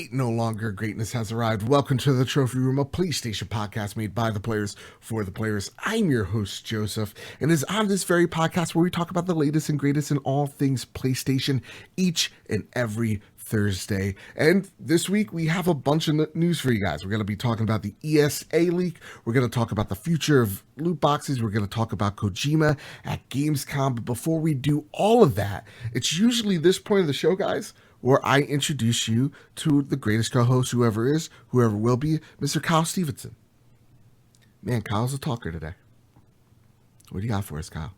wait no longer. Greatness has arrived. Welcome to the Trophy Room, a PlayStation podcast made by the players for the players. I'm your host, Joseph, and it is on this very podcast where we talk about the latest and greatest in all things PlayStation each and every Thursday. And this week we have a bunch of news for you guys. We're going to be talking about the ESA leak. We're going to talk about the future of loot boxes. We're going to talk about Kojima at Gamescom. But before we do all of that, it's usually this point of the show, guys, where I introduce you to the greatest co-host, whoever is, whoever will be, Mr. Kyle Stevenson. Man, Kyle's a talker today. What do you got for us, Kyle?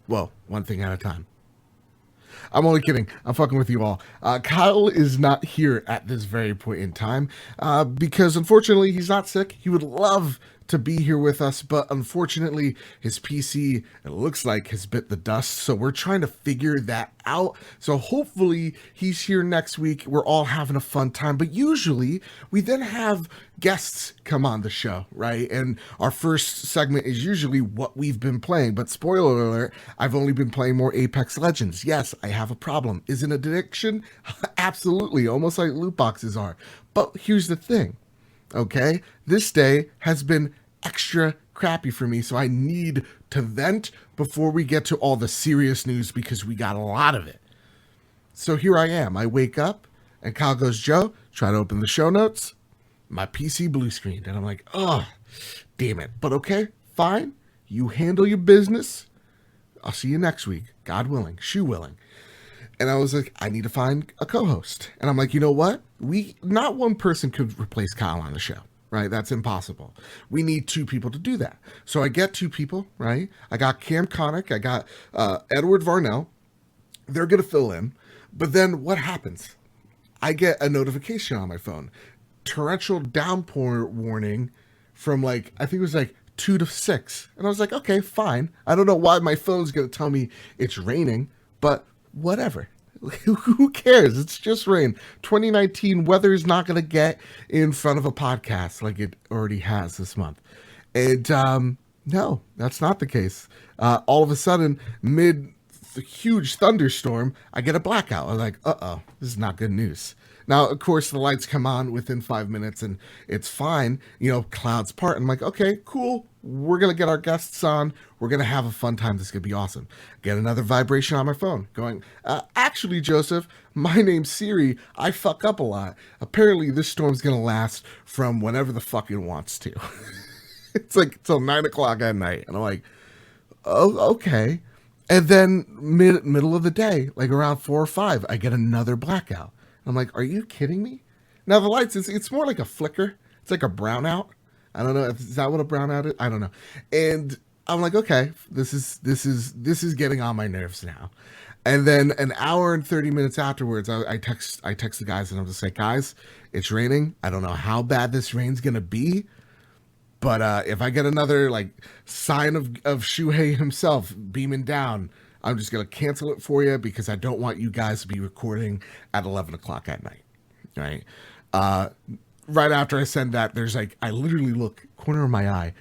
Well, one thing at a time. I'm only kidding. I'm fucking with you all. Kyle is not here at this very point in time because, unfortunately, he's not sick. He would love to be here with us, but unfortunately, his PC, it looks like, has bit the dust, so we're trying to figure that out. So hopefully, he's here next week. We're all having a fun time, but usually, we then have guests come on the show, right? And our first segment is usually what we've been playing, but spoiler alert, I've only been playing more Apex Legends. Yes, I have a problem. Is it an addiction? Absolutely, almost like loot boxes are. But here's the thing, okay? This day has been extra crappy for me, so I need to vent before we get to all the serious news because we got a lot of it. So here I am. I wake up, and Kyle goes, Joe, try to open the show notes. My PC blue screened, and I'm like, oh, damn it. But okay, fine. You handle your business. I'll see you next week, God willing, shoe willing. And I was like, I need to find a co-host. And I'm like, you know what? Not one person could replace Kyle on the show, right? That's impossible. We need two people to do that. So I get two people, right? I got Cam Connick. I got Edward Varnell. They're going to fill in. But then what happens? I get a notification on my phone. Torrential downpour warning from I think it was 2 to 6. And I was like, okay, fine. I don't know why my phone's going to tell me it's raining, but whatever. Who cares? It's just rain. 2019 weather is not going to get in front of a podcast like it already has this month. And no, that's not the case. All of a sudden, mid huge thunderstorm, I get a blackout. I'm like, uh-oh, this is not good news. Now, of course, the lights come on within 5 minutes and it's fine. Clouds part. I'm like, okay, cool. We're going to get our guests on. We're going to have a fun time. This is going to be awesome. Get another vibration on my phone going, actually, Joseph, my name's Siri. I fuck up a lot. Apparently, this storm's going to last from whenever the fuck it wants to. It's till 9 o'clock at night. And I'm like, oh, okay. And then middle of the day, around 4 or 5, I get another blackout. I'm like, are you kidding me? Now the lights, it's more like a flicker. It's like a brownout. I don't know. Is that what a brownout is? I don't know. And I'm like, okay, this is getting on my nerves now. And then an hour and 30 minutes afterwards, I text the guys and I'm just like, guys, it's raining. I don't know how bad this rain's going to be. But if I get another sign of Shuhei himself beaming down, I'm just going to cancel it for you because I don't want you guys to be recording at 11 o'clock at night, right? Right after I send that, there's I literally look, corner of my eye,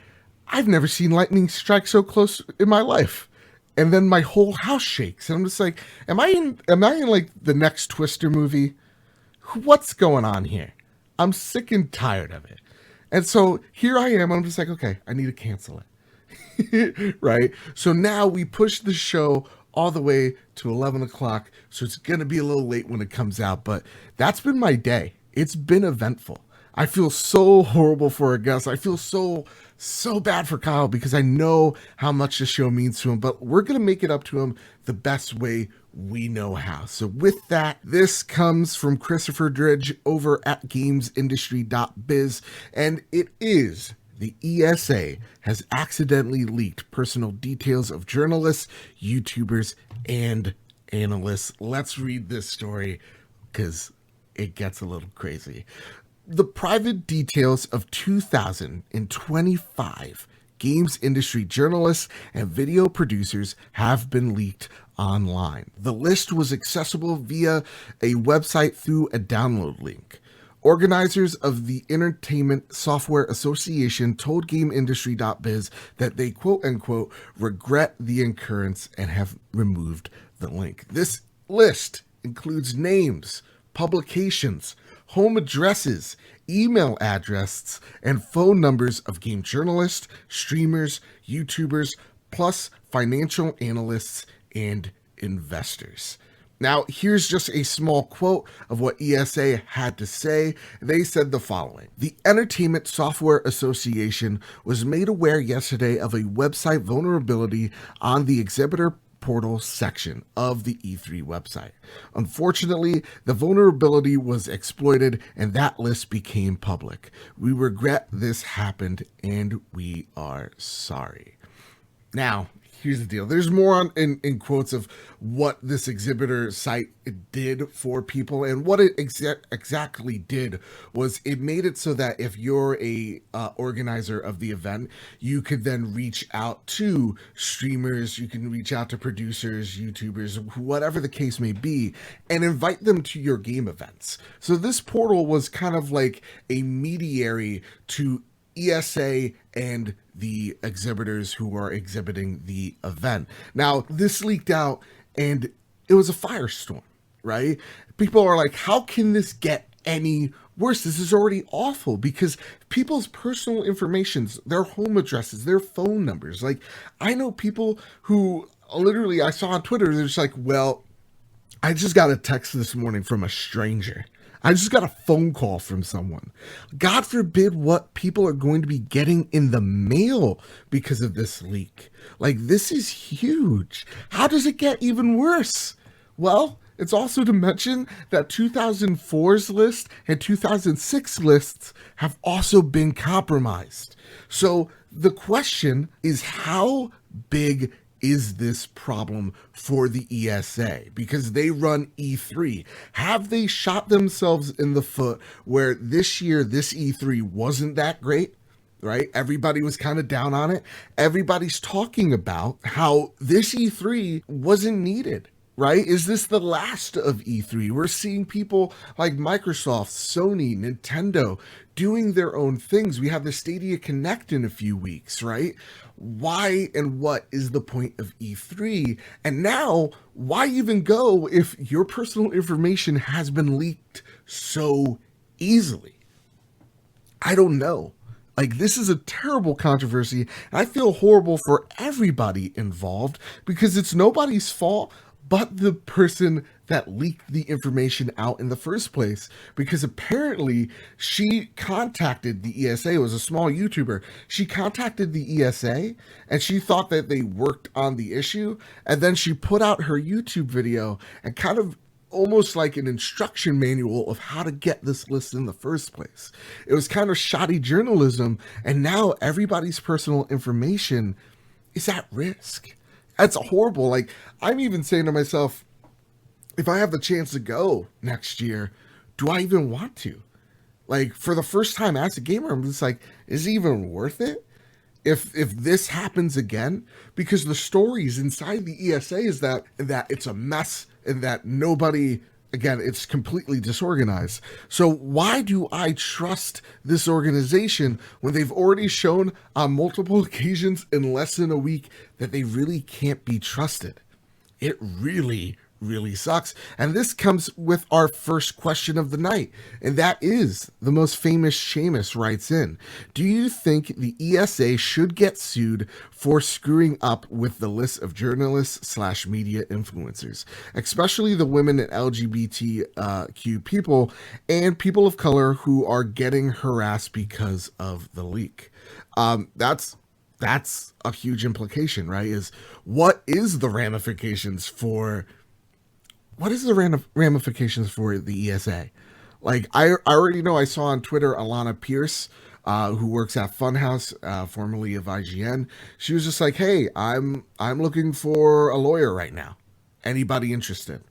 I've never seen lightning strike so close in my life. And then my whole house shakes. And I'm just like, am I in the next Twister movie? What's going on here? I'm sick and tired of it. And so here I am. I'm just like, okay, I need to cancel it. Right? So now we push the show all the way to 11 o'clock. So it's going to be a little late when it comes out. But that's been my day. It's been eventful. I feel so horrible for our guests. I feel so bad for Kyle because I know how much the show means to him. But we're going to make it up to him the best way we know how. So with that, this comes from Christopher Dridge over at gamesindustry.biz. And it is: the ESA has accidentally leaked personal details of journalists, YouTubers, and analysts. Let's read this story because it gets a little crazy. The private details of 2025 games industry journalists and video producers have been leaked online. The list was accessible via a website through a download link. Organizers of the Entertainment Software Association told GameIndustry.biz that they quote-unquote regret the occurrence and have removed the link. This list includes names, publications, home addresses, email addresses, and phone numbers of game journalists, streamers, YouTubers, plus financial analysts and investors. Now, here's just a small quote of what ESA had to say. They said the following: "The Entertainment Software Association was made aware yesterday of a website vulnerability on the exhibitor portal section of the E3 website. Unfortunately, the vulnerability was exploited and that list became public. We regret this happened and we are sorry." Now, here's the deal. There's more in quotes of what this exhibitor site did for people, and what it exactly did was it made it so that if you're a organizer of the event, you could then reach out to streamers, you can reach out to producers, YouTubers, whatever the case may be, and invite them to your game events. So this portal was kind of like a mediary to ESA and the exhibitors who are exhibiting the event. Now, this leaked out and it was a firestorm, right? People are like, how can this get any worse? This is already awful, because people's personal informations, their home addresses, their phone numbers. Like, I know people who literally I saw on Twitter, they're just like, well, I just got a text this morning from a stranger. I just got a phone call from someone. God forbid what people are going to be getting in the mail because of this leak. Like, this is huge. How does it get even worse? Well, it's also to mention that 2004's list and 2006 lists have also been compromised. So the question is, how big is this problem for the ESA? Because they run E3. Have they shot themselves in the foot where this year, this E3 wasn't that great, right? Everybody was kind of down on it. Everybody's talking about how this E3 wasn't needed, right? Is this the last of E3? We're seeing people like Microsoft, Sony, Nintendo doing their own things. We have the Stadia Connect in a few weeks, right? Why and what is the point of E3? And now, why even go if your personal information has been leaked so easily? I don't know. Like, this is a terrible controversy. And I feel horrible for everybody involved, because it's nobody's fault but the person that leaked the information out in the first place. Because apparently she contacted the ESA. It was a small YouTuber. She contacted the ESA and she thought that they worked on the issue. And then she put out her YouTube video and kind of almost like an instruction manual of how to get this list in the first place. It was kind of shoddy journalism. And now everybody's personal information is at risk. That's horrible. Like, I'm even saying to myself, if I have the chance to go next year, do I even want to? Like, for the first time as a gamer, I'm just like, is it even worth it? If this happens again? Because the stories inside the ESA is that it's a mess and that nobody, again, it's completely disorganized. So why do I trust this organization when they've already shown on multiple occasions in less than a week that they really can't be trusted? It really sucks. And this comes with our first question of the night, and that is, the most famous Seamus writes in: do you think the ESA should get sued for screwing up with the list of journalists / media influencers, especially the women and LGBTQ people and people of color who are getting harassed because of the leak? That's a huge implication, right? Is what is the ramifications for the ESA? Like, I already know, I saw on Twitter Alana Pierce, who works at Funhouse, formerly of IGN. She was just like, hey, I'm looking for a lawyer right now. Anybody interested?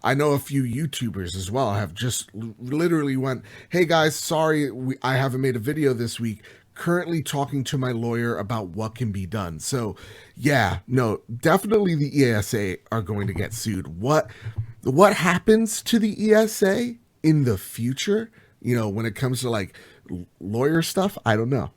I know a few YouTubers as well have just literally went, hey guys, sorry, I haven't made a video this week. Currently talking to my lawyer about what can be done. So yeah, no, definitely the ESA are going to get sued. What happens to the ESA in the future, you know, when it comes to like lawyer stuff, I don't know.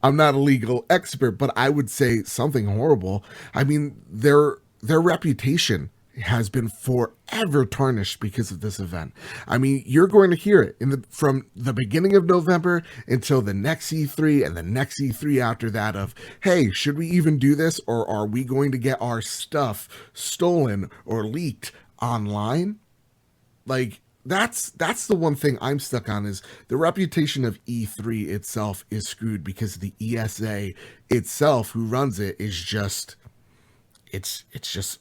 I'm not a legal expert, but I would say something horrible. I mean, their reputation has been forever tarnished because of this event. I mean, you're going to hear it from the beginning of November until the next E3 and the next E3 after that of, hey, should we even do this, or are we going to get our stuff stolen or leaked online? Like, that's the one thing I'm stuck on, is the reputation of E3 itself is screwed because the ESA itself, who runs it, is just it's just,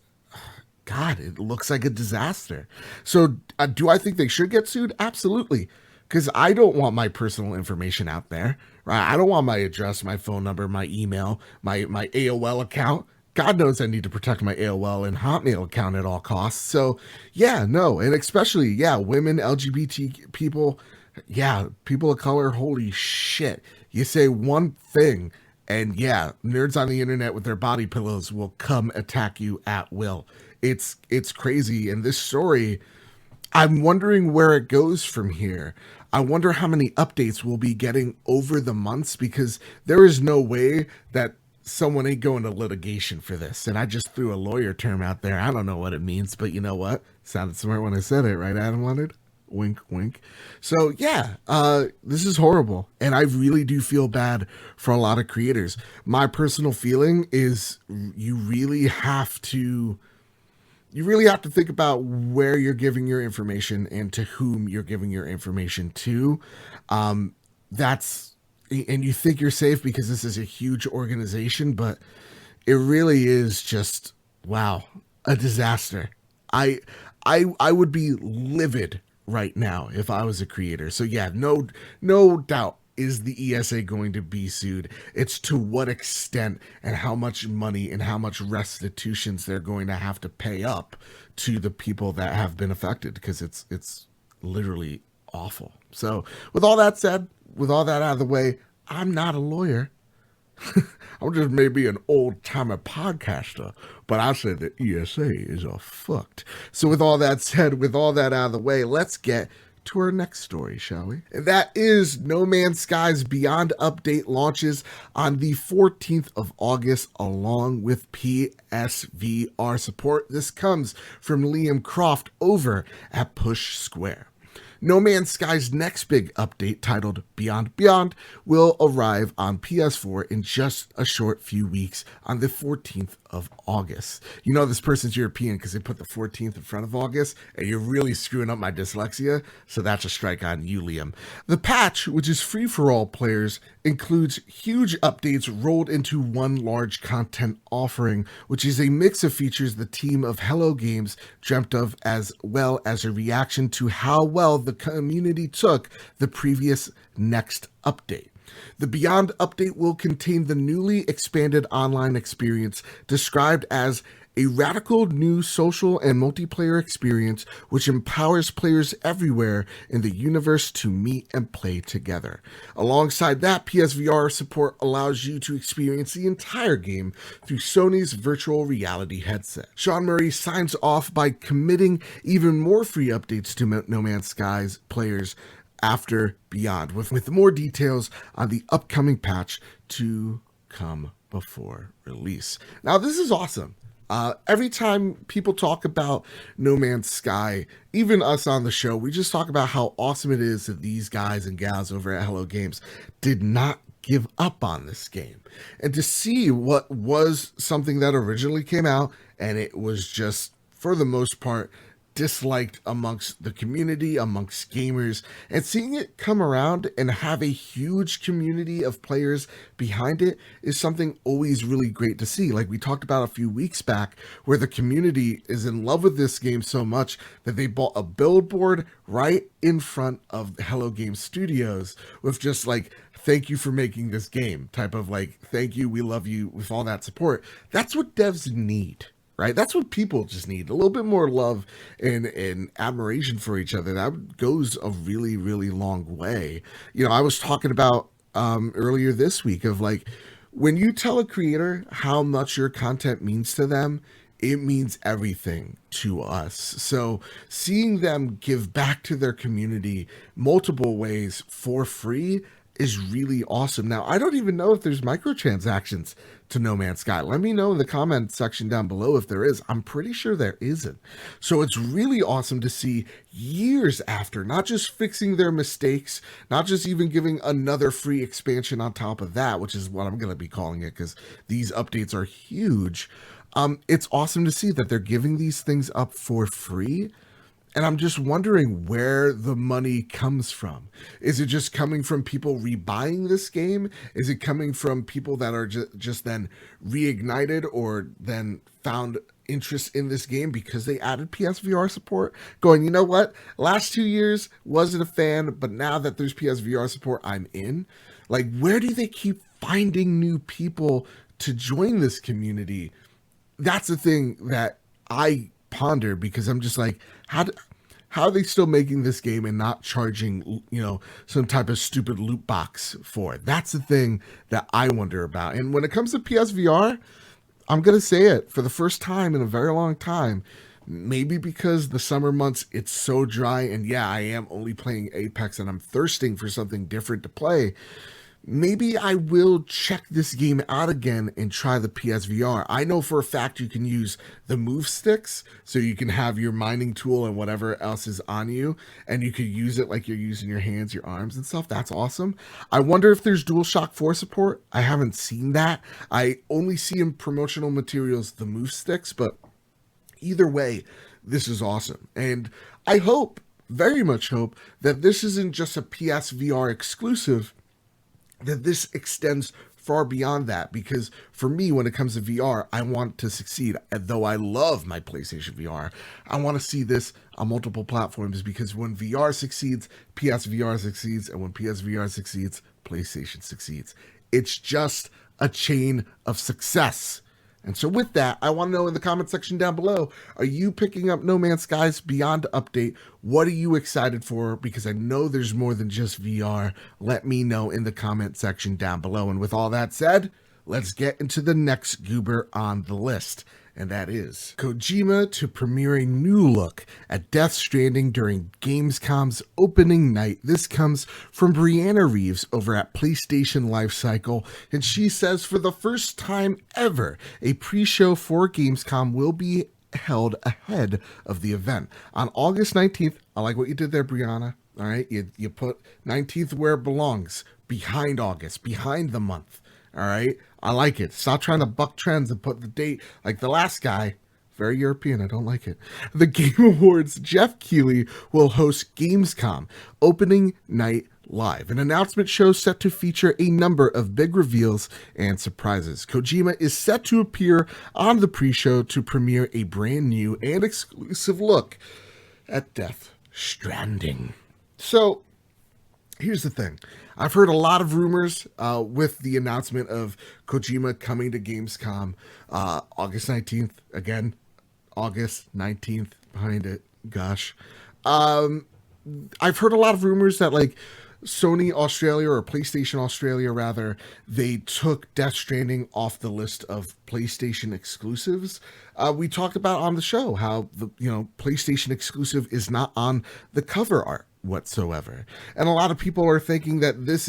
God, it looks like a disaster. So, do I think they should get sued? Absolutely. Because I don't want my personal information out there, right? I don't want my address, my phone number, my email, my AOL account. God knows I need to protect my AOL and Hotmail account at all costs. So, yeah, no. And especially, yeah, women, LGBT people, yeah, people of color, holy shit. You say one thing, and yeah, nerds on the internet with their body pillows will come attack you at will. It's crazy. And this story, I'm wondering where it goes from here. I wonder how many updates we'll be getting over the months, because there is no way that someone ain't going to litigation for this. And I just threw a lawyer term out there. I don't know what it means, but you know what? Sounded smart when I said it, right, Adam Leonard? Wink, wink. So yeah, this is horrible, and I really do feel bad for a lot of creators. My personal feeling is you really have to think about where you're giving your information and to whom you're giving your information to. And you think you're safe because this is a huge organization, but it really is just, wow, a disaster. I would be livid right now if I was a creator. So yeah, no doubt is the ESA going to be sued. It's to what extent and how much money and how much restitutions they're going to have to pay up to the people that have been affected, because it's literally awful. So with all that said, with all that out of the way, I'm not a lawyer. I'm just maybe an old-timer podcaster, but I said the ESA is a fucked. So with all that said, with all that out of the way, let's get to our next story, shall we? And that is No Man's Sky's Beyond update launches on the 14th of August, along with PSVR support. This comes from Liam Croft over at Push Square. No Man's Sky's next big update, titled Beyond, will arrive on PS4 in just a short few weeks on the 14th of August. You know this person's European because they put the 14th in front of August, and you're really screwing up my dyslexia, so that's a strike on you, Liam. The patch, which is free for all players, includes huge updates rolled into one large content offering, which is a mix of features the team of Hello Games dreamt of, as well as a reaction to how well the community took the previous next update. The Beyond update will contain the newly expanded online experience described as a radical new social and multiplayer experience which empowers players everywhere in the universe to meet and play together. Alongside that, PSVR support allows you to experience the entire game through Sony's virtual reality headset. Sean Murray signs off by committing even more free updates to No Man's Sky's players after Beyond, with more details on the upcoming patch to come before release. Now, this is awesome. Every time people talk about No Man's Sky, even us on the show, we just talk about how awesome it is that these guys and gals over at Hello Games did not give up on this game. And to see what was something that originally came out, and it was just, for the most part, disliked amongst the community, amongst gamers, and seeing it come around and have a huge community of players behind it is something always really great to see. Like we talked about a few weeks back, where the community is in love with this game so much that they bought a billboard right in front of Hello Games Studios with just like, thank you for making this game, type of like, thank you, we love you, with all that support. That's what devs need. Right? That's what people just need. A little bit more love and admiration for each other. That goes a really, really long way. You know, I was talking about earlier this week of like, when you tell a creator how much your content means to them, it means everything to us. So seeing them give back to their community multiple ways for free is really awesome. Now, I don't even know if there's microtransactions to No Man's Sky. Let me know in the comment section down below if there is. I'm pretty sure there isn't. So it's really awesome to see years after, not just fixing their mistakes, not just even giving another free expansion on top of that, which is what I'm going to be calling it because these updates are huge. It's awesome to see that they're giving these things up for free. And I'm just wondering where the money comes from. Is it just coming from people rebuying this game? Is it coming from people that are just then reignited or then found interest in this game because they added PSVR support? Going, you know what? Last 2 years, wasn't a fan, but now that there's PSVR support, I'm in. Like, where do they keep finding new people to join this community? That's the thing that I ponder, because I'm just like, how are they still making this game and not charging, some type of stupid loot box for it? That's the thing that I wonder about. And when it comes to PSVR, I'm going to say it for the first time in a very long time, maybe because the summer months, it's so dry, and yeah, I am only playing Apex and I'm thirsting for something different to play. Maybe I will check this game out again and try the PSVR. I know for a fact you can use the move sticks, so you can have your mining tool and whatever else is on you, and you could use it like you're using your hands, your arms and stuff. That's awesome. I wonder if there's DualShock 4 support. I haven't seen that. I only see in promotional materials the move sticks, but either way, this is awesome. And I hope, very much hope, that this isn't just a PSVR exclusive, that this extends far beyond that, because for me, when it comes to VR, I want to succeed. And though I love my PlayStation VR, I want to see this on multiple platforms, because when VR succeeds, PSVR succeeds, and when PSVR succeeds, PlayStation succeeds. It's just a chain of success. And so with that, I want to know in the comment section down below, are you picking up No Man's Sky's Beyond update? What are you excited for? Because I know there's more than just VR. Let me know in the comment section down below. And with all that said, let's get into the next goober on the list. And that is Kojima to premiere a new look at Death Stranding during Gamescom's opening night. This comes from Brianna Reeves over at PlayStation Lifecycle, and she says for the first time ever, a pre-show for Gamescom will be held ahead of the event on August 19th. I like what you did there, Brianna. All right, you put 19th where it belongs, behind August, behind the month. All right, I like it. Stop trying to buck trends and put the date like the last guy. Very European. I don't like it. The Game Awards, Jeff Keighley will host Gamescom opening night live, an announcement show set to feature a number of big reveals and surprises. Kojima is set to appear on the pre-show to premiere a brand new and exclusive look at Death Stranding. So, here's the thing. I've heard a lot of rumors with the announcement of Kojima coming to Gamescom August 19th. Again, August 19th behind it. Gosh. I've heard a lot of rumors that like Sony Australia, or PlayStation Australia rather, they took Death Stranding off the list of PlayStation exclusives. We talked about on the show how the PlayStation exclusive is not on the cover art whatsoever. And a lot of people are thinking that this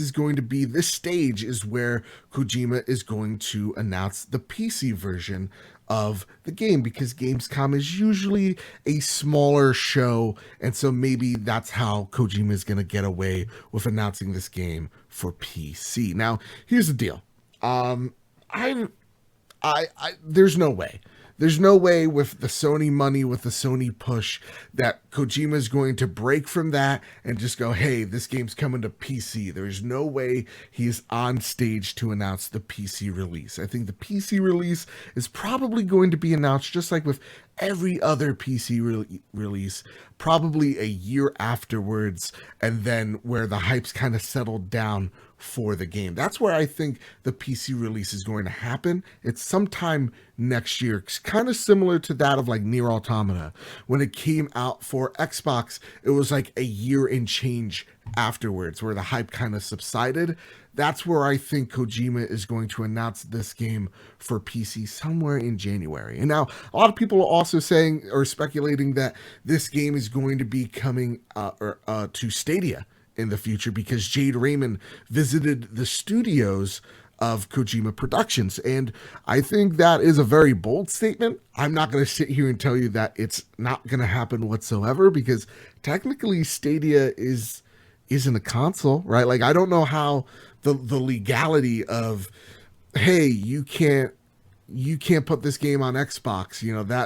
stage is where Kojima is going to announce the PC version of the game, because Gamescom is usually a smaller show, and so maybe that's how Kojima is going to get away with announcing this game for PC. Now, here's the deal. There's no way. There's no way with the Sony money, with the Sony push, that Kojima is going to break from that and just go, hey, this game's coming to PC. There's no way he is on stage to announce the PC release. I think the PC release is probably going to be announced just like with every other PC release, probably a year afterwards, and then where the hype's kind of settled down for the game. That's where I think the PC release is going to happen. It's sometime next year. It's kind of similar to that of like Nier Automata. When it came out for Xbox, it was like a year and change afterwards where the hype kind of subsided. That's where I think Kojima is going to announce this game for PC somewhere in January. And now a lot of people are also saying or speculating that this game is going to be coming to Stadia in the future because Jade Raymond visited the studios of Kojima Productions. And I think that is a very bold statement. I'm not going to sit here and tell you that it's not going to happen whatsoever because technically Stadia isn't a console, right? Like I don't know how the legality of, hey, you can't put this game on Xbox,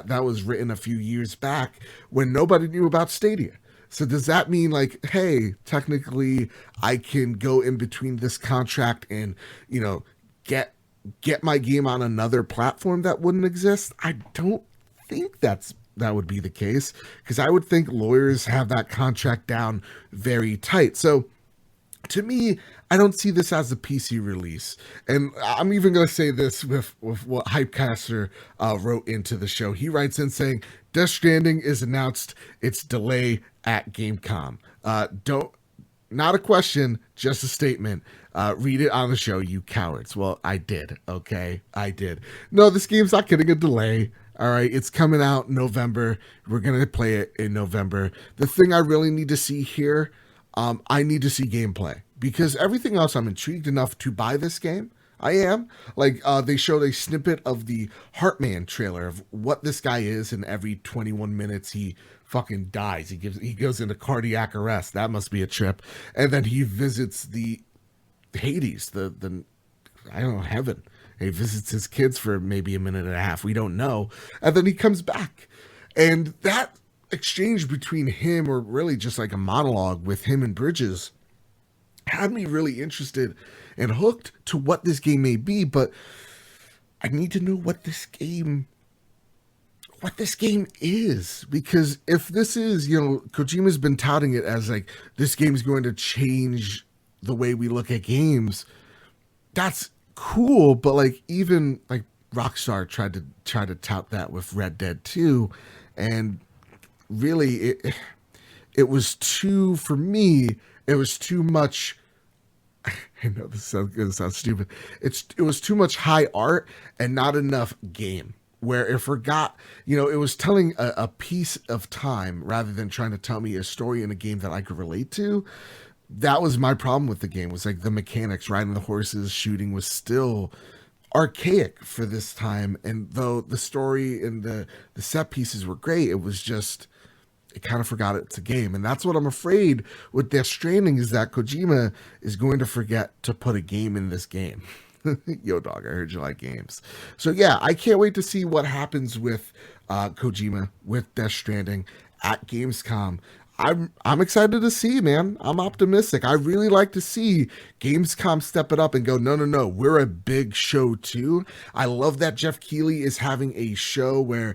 that was written a few years back when nobody knew about Stadia. So does that mean like, hey, technically I can go in between this contract and, get my game on another platform that wouldn't exist? I don't think that would be the case because I would think lawyers have that contract down very tight. So to me, I don't see this as a PC release. And I'm even going to say this with what Hypecaster wrote into the show. He writes in saying, Death Stranding is announced its delay at Gamescom. Not a question, just a statement. Read it on the show, you cowards. Well, I did, okay? I did. No, this game's not getting a delay. All right, it's coming out November. We're going to play it in November. The thing I really need to see here, I need to see gameplay because everything else I'm intrigued enough to buy this game. I am. Like, they showed a snippet of the Heartman trailer of what this guy is, and every 21 minutes he fucking dies. He goes into cardiac arrest. That must be a trip. And then he visits the Hades, the I don't know, heaven. He visits his kids for maybe a minute and a half. We don't know. And then he comes back. And that exchange between him, or really just like a monologue with him and Bridges, had me really interested and hooked to what this game may be, but I need to know what this game is, because if this is, Kojima's been touting it as like this game's going to change the way we look at games. That's cool, but like even like Rockstar tried to tout that with Red Dead 2, and really it was too, for me, it was too much. I know this sounds stupid. It was too much high art and not enough game, where it forgot, it was telling a piece of time rather than trying to tell me a story in a game that I could relate to. That was my problem with the game, was like the mechanics, riding the horses, shooting was still archaic for this time. And though the story and the set pieces were great, it was just, it kind of forgot it's a game. And that's what I'm afraid with Death Stranding, is that Kojima is going to forget to put a game in this game. Yo, dog, I heard you like games. So yeah, I can't wait to see what happens with Kojima, with Death Stranding at Gamescom. I'm excited to see, man. I'm optimistic. I really like to see Gamescom step it up and go, no, we're a big show too. I love that Jeff Keighley is having a show where,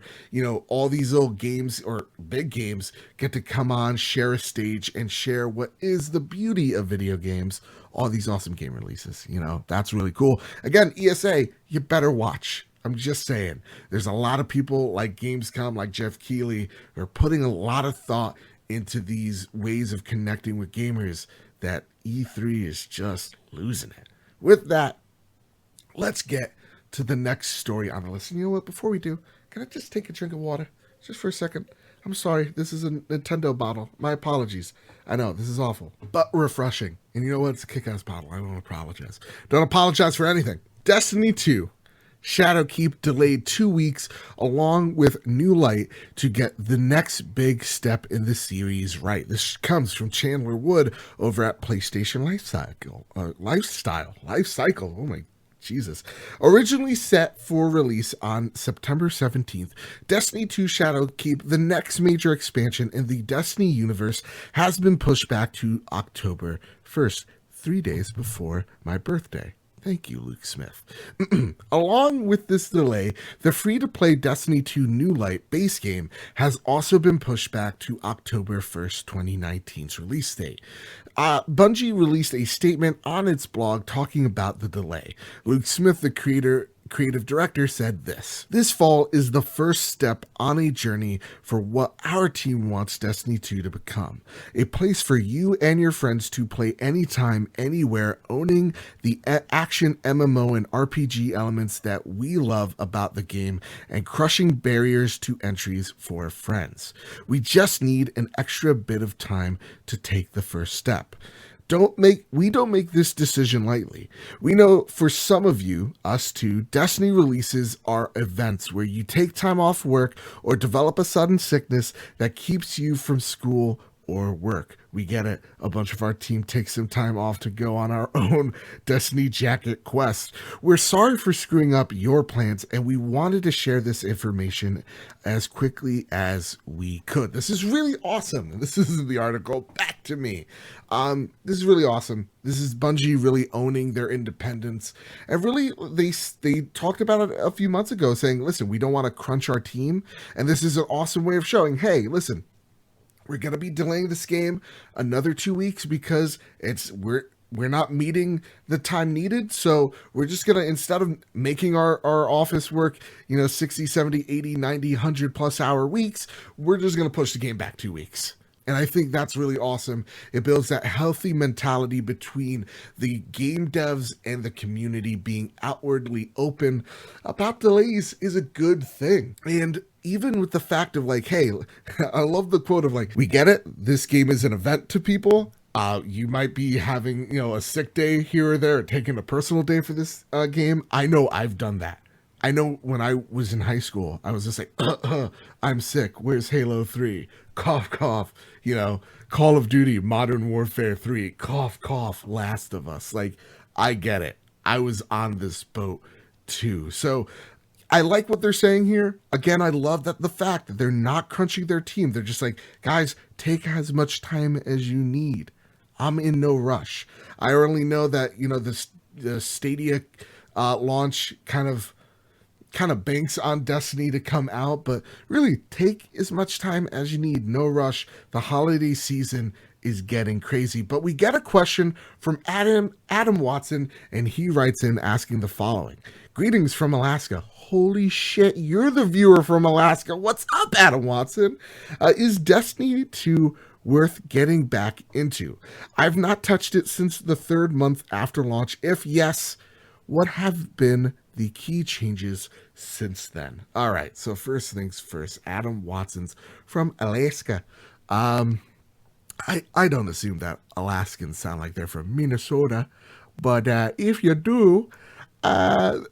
all these little games or big games get to come on, share a stage, and share what is the beauty of video games, all these awesome game releases. That's really cool. Again, ESA, you better watch. I'm just saying, there's a lot of people like Gamescom, like Jeff Keighley, who are putting a lot of thought into these ways of connecting with gamers that E3 is just losing it. With that, let's get to the next story on the list. And you know what? Before we do, can I just take a drink of water? Just for a second. I'm sorry. This is a Nintendo bottle. My apologies. I know, this is awful, but refreshing. And you know what? It's a kick-ass bottle. I don't apologize. Don't apologize for anything. Destiny 2. Shadowkeep delayed 2 weeks along with New Light to get the next big step in the series right. This comes from Chandler Wood over at PlayStation Lifecycle. Oh my Jesus. Originally set for release on September 17th, Destiny 2 Shadowkeep, the next major expansion in the Destiny universe, has been pushed back to October 1st, 3 days before my birthday. Thank you, Luke Smith. Along with this delay, the free-to-play Destiny 2 New Light base game has also been pushed back to October 1st, 2019's release date. Bungie released a statement on its blog talking about the delay. Luke Smith, the creative director, said this: "This fall is the first step on a journey for what our team wants Destiny 2 to become. A place for you and your friends to play anytime, anywhere, owning the action MMO and RPG elements that we love about the game and crushing barriers to entries for friends. We just need an extra bit of time to take the first step. We don't make this decision lightly. We know for some of you, us too, Destiny releases are events where you take time off work or develop a sudden sickness that keeps you from school or work. We get it. A bunch of our team takes some time off to go on our own Destiny jacket quest. We're sorry for screwing up your plans, and we wanted to share this information as quickly as we could." This is really awesome. This is the article. Back to me. This is really awesome. This is Bungie really owning their independence. And really, they talked about it a few months ago, saying, listen, we don't want to crunch our team. And this is an awesome way of showing, hey, listen, we're going to be delaying this game another 2 weeks because we're not meeting the time needed. So we're just going to, instead of making our office work, 60, 70, 80, 90, 100 plus hour weeks, we're just going to push the game back 2 weeks. And I think that's really awesome. It builds that healthy mentality between the game devs and the community. Being outwardly open about delays is a good thing. And even with the fact of like, hey, I love the quote of like, we get it. This game is an event to people. You might be having, a sick day here or there, or taking a personal day for this game. I know I've done that. I know when I was in high school, I was just like, I'm sick. Where's Halo 3? Cough, cough. Call of Duty, Modern Warfare 3. Cough, cough. Last of Us. Like, I get it. I was on this boat too. So I like what they're saying here. Again, I love the fact that they're not crunching their team. They're just like, guys, take as much time as you need. I'm in no rush. I only know that, the Stadia launch kind of banks on Destiny to come out, but really take as much time as you need. No rush. The holiday season is getting crazy. But we get a question from Adam Watson, and he writes in asking the following: "Greetings from Alaska." Holy shit, you're the viewer from Alaska. What's up, Adam Watson? Is Destiny 2 worth getting back into? I've not touched it since the 3rd month after launch. If yes, what have been the key changes since then? All right, so first things first, Adam Watson's from Alaska. I don't assume that Alaskans sound like they're from Minnesota, but if you do,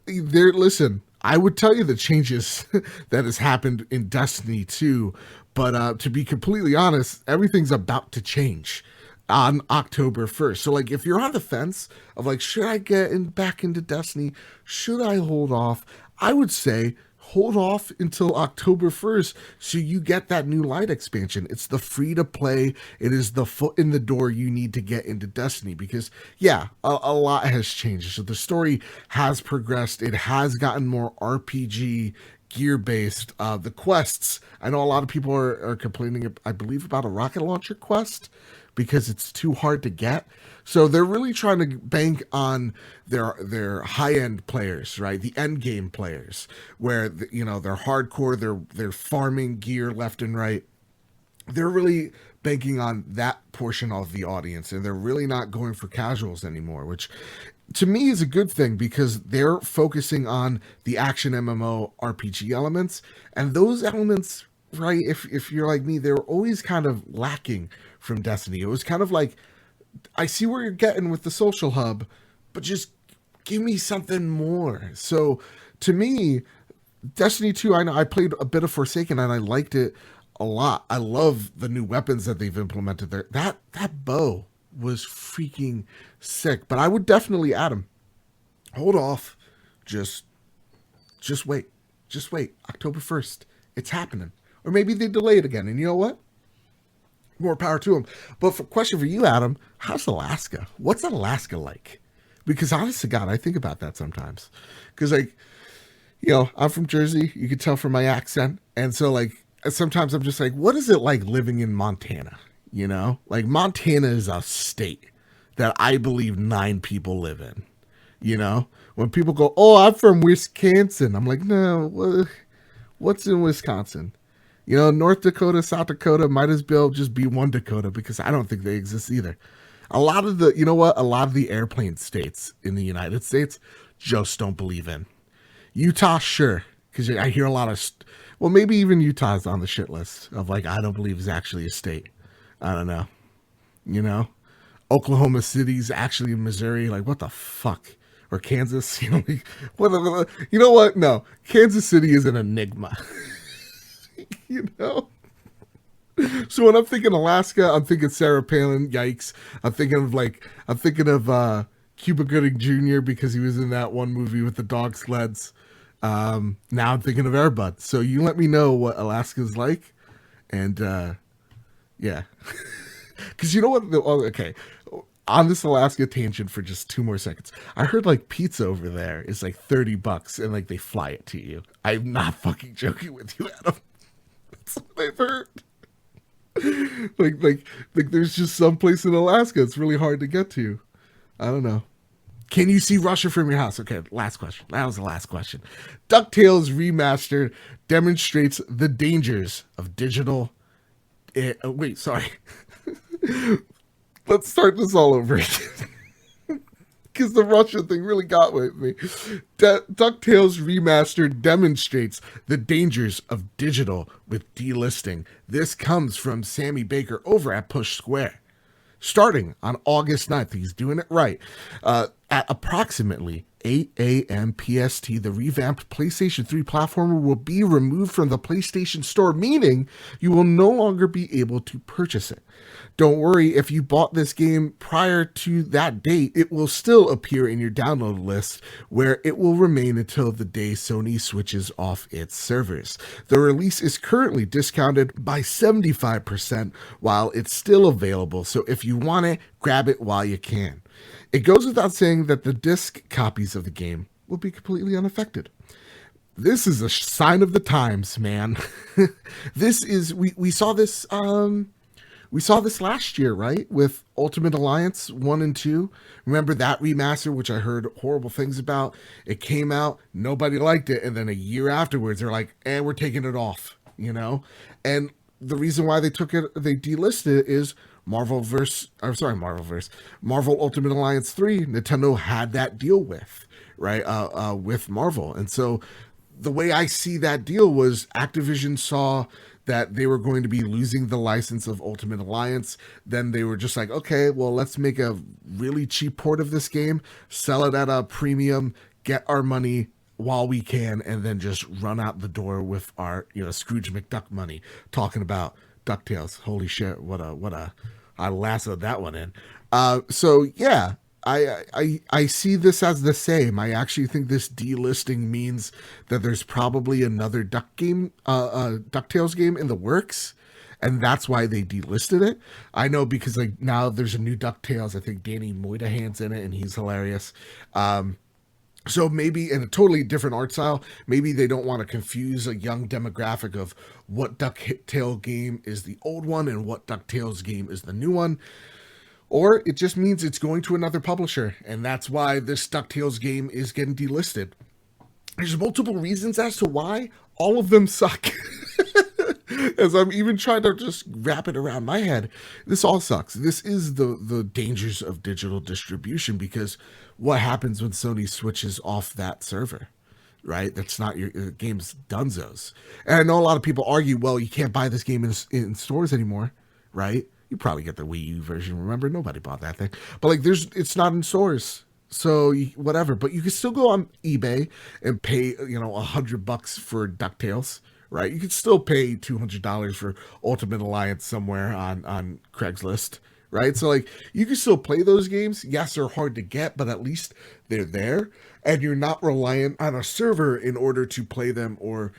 listen, I would tell you the changes that has happened in Destiny 2, but to be completely honest, everything's about to change on October 1st. So like, if you're on the fence of like, should I get back into Destiny? Should I hold off? I would say hold off until October 1st so you get that new light expansion. It's the free to play. It is the foot in the door you need to get into Destiny, because yeah, a lot has changed. So the story has progressed. It has gotten more RPG gear based. The quests, I know a lot of people are complaining, I believe, about a rocket launcher quest because it's too hard to get. So they're really trying to bank on their high-end players, right? The end game players, where they're hardcore, they're farming gear left and right. They're really banking on that portion of the audience, and they're really not going for casuals anymore, which to me is a good thing, because they're focusing on the action MMO RPG elements, and those elements, right, if you're like me, they were always kind of lacking from Destiny. It was kind of like, I see where you're getting with the social hub, but just give me something more. So to me, Destiny 2, I know I played a bit of Forsaken and I liked it a lot. I love the new weapons that they've implemented there. That bow was freaking sick. But I would definitely, Adam, hold off. Just wait. Just wait. October 1st. It's happening. Or maybe they delay it again. And you know what? More power to them. But question for you, Adam, how's Alaska? What's Alaska like? Because honest to God, I think about that sometimes. Because I'm from Jersey. You can tell from my accent. And so sometimes I'm just like, what is it like living in Montana? Like Montana is a state that I believe 9 people live in. You know, when people go, "Oh, I'm from Wisconsin," I'm like, no, what's in Wisconsin? You know, North Dakota, South Dakota might as well just be one Dakota because I don't think they exist either. A lot of the, you know what? A lot of the airplane states in the United States just don't believe in. Utah, sure, because I hear a lot of, well, maybe even Utah's on the shit list of like, I don't believe is actually a state. I don't know. You know, Oklahoma City's actually in Missouri. Like, what the fuck? Or Kansas? You know, like, what? You know what? No, Kansas City is an enigma. You know. So when I'm thinking Alaska, I'm thinking Sarah Palin. Yikes! I'm thinking of Cuba Gooding Jr. because he was in that one movie with the dog sleds. Now I'm thinking of Airbud. So you let me know what Alaska's like, and yeah, because you know what? Okay, on this Alaska tangent for just 2 more seconds. I heard like pizza over there is like $30, and like they fly it to you. I'm not fucking joking with you, Adam. That's what I've heard. like there's just some place in Alaska it's really hard to get to. I don't know. Can you see Russia from your house? Okay, last question. That was the last question. DuckTales Remastered demonstrates the dangers of digital. Wait, sorry. Let's start this all over again. Because the Russia thing really got with me. DuckTales Remastered demonstrates the dangers of digital with delisting. This comes from Sammy Baker over at Push Square. Starting on August 9th, he's doing it right. At approximately 8 a.m. PST, the revamped PlayStation 3 platformer will be removed from the PlayStation Store, meaning you will no longer be able to purchase it. Don't worry, if you bought this game prior to that date, it will still appear in your download list, where it will remain until the day Sony switches off its servers. The release is currently discounted by 75% while it's still available, so if you want it, grab it while you can. It goes without saying that the disc copies of the game will be completely unaffected. This is a sign of the times, man. This is we saw this last year, right? With Ultimate Alliance 1 and 2. Remember that remaster, which I heard horrible things about? It came out, nobody liked it, and then a year afterwards, they're like, we're taking it off, you know? And the reason why they delisted it is Marvel Ultimate Alliance 3, Nintendo had that deal with, right? With Marvel. And so the way I see that deal was Activision saw that they were going to be losing the license of Ultimate Alliance. Then they were just like, okay, well, let's make a really cheap port of this game, sell it at a premium, get our money while we can, and then just run out the door with our, Scrooge McDuck money. Talking about DuckTales. Holy shit, I lassoed that one in. So yeah, I see this as the same. I actually think this delisting means that there's probably another DuckTales game in the works, and that's why they delisted it. I know because like now there's a new DuckTales. I think Danny Moynihan's in it, and he's hilarious. So maybe in a totally different art style, maybe they don't want to confuse a young demographic of what DuckTales game is the old one and what DuckTales game is the new one. Or it just means it's going to another publisher, and that's why this DuckTales game is getting delisted. There's multiple reasons as to why. All of them suck. As I'm even trying to just wrap it around my head, this all sucks. This is the dangers of digital distribution, because what happens when Sony switches off that server, right? That's not your game's dunzos. And I know a lot of people argue, well, you can't buy this game in stores anymore, right? You probably get the Wii U version. Remember, nobody bought that thing. But like, it's not in stores, so whatever. But you can still go on eBay and pay, $100 for DuckTales, right? You could still pay $200 for Ultimate Alliance somewhere on Craigslist, right? So like, you can still play those games. Yes, they're hard to get, but at least they're there, and you're not reliant on a server in order to play them, or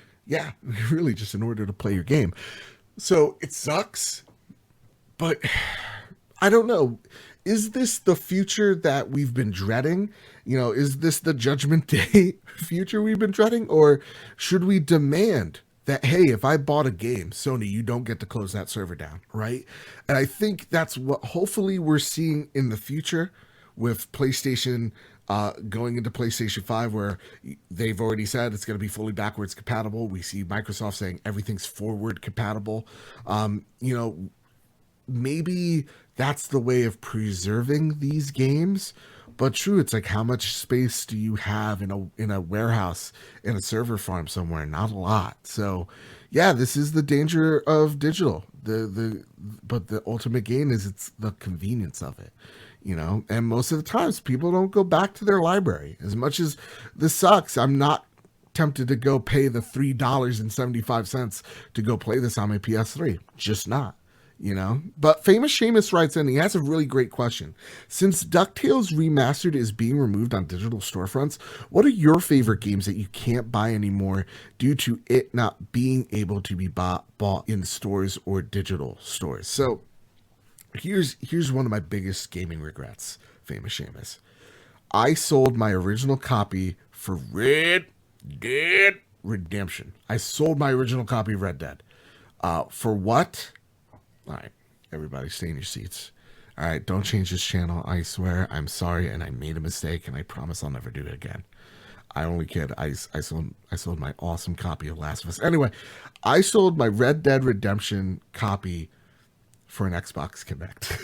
really just in order to play your game. So it sucks. But I don't know. Is this the future that we've been dreading? Is this the Judgment Day future we've been dreading? Or should we demand that, hey, if I bought a game, Sony, you don't get to close that server down, right? And I think that's what hopefully we're seeing in the future, with PlayStation going into PlayStation 5, where they've already said it's going to be fully backwards compatible. We see Microsoft saying everything's forward compatible. You know, maybe that's the way of preserving these games. But true, it's like, how much space do you have in a warehouse in a server farm somewhere? Not a lot. So, yeah, this is the danger of digital. But the ultimate gain is it's the convenience of it, you know. And most of the times, people don't go back to their library. As much as this sucks, I'm not tempted to go pay the $3.75 to go play this on my PS3. Just not. You know, but Famous Seamus writes in, he has a really great question. Since DuckTales Remastered is being removed on digital storefronts, what are your favorite games that you can't buy anymore due to it not being able to be bought in stores or digital stores? So here's one of my biggest gaming regrets, Famous Seamus. I sold my original copy for Red Dead Redemption. I sold my original copy of Red Dead. For what? All right, everybody stay in your seats. All right, don't change this channel. I swear I'm sorry and I made a mistake and I promise I'll never do it again. I only kid. I sold my awesome copy of Last of Us. Anyway, I sold my Red Dead Redemption copy for an Xbox Connect.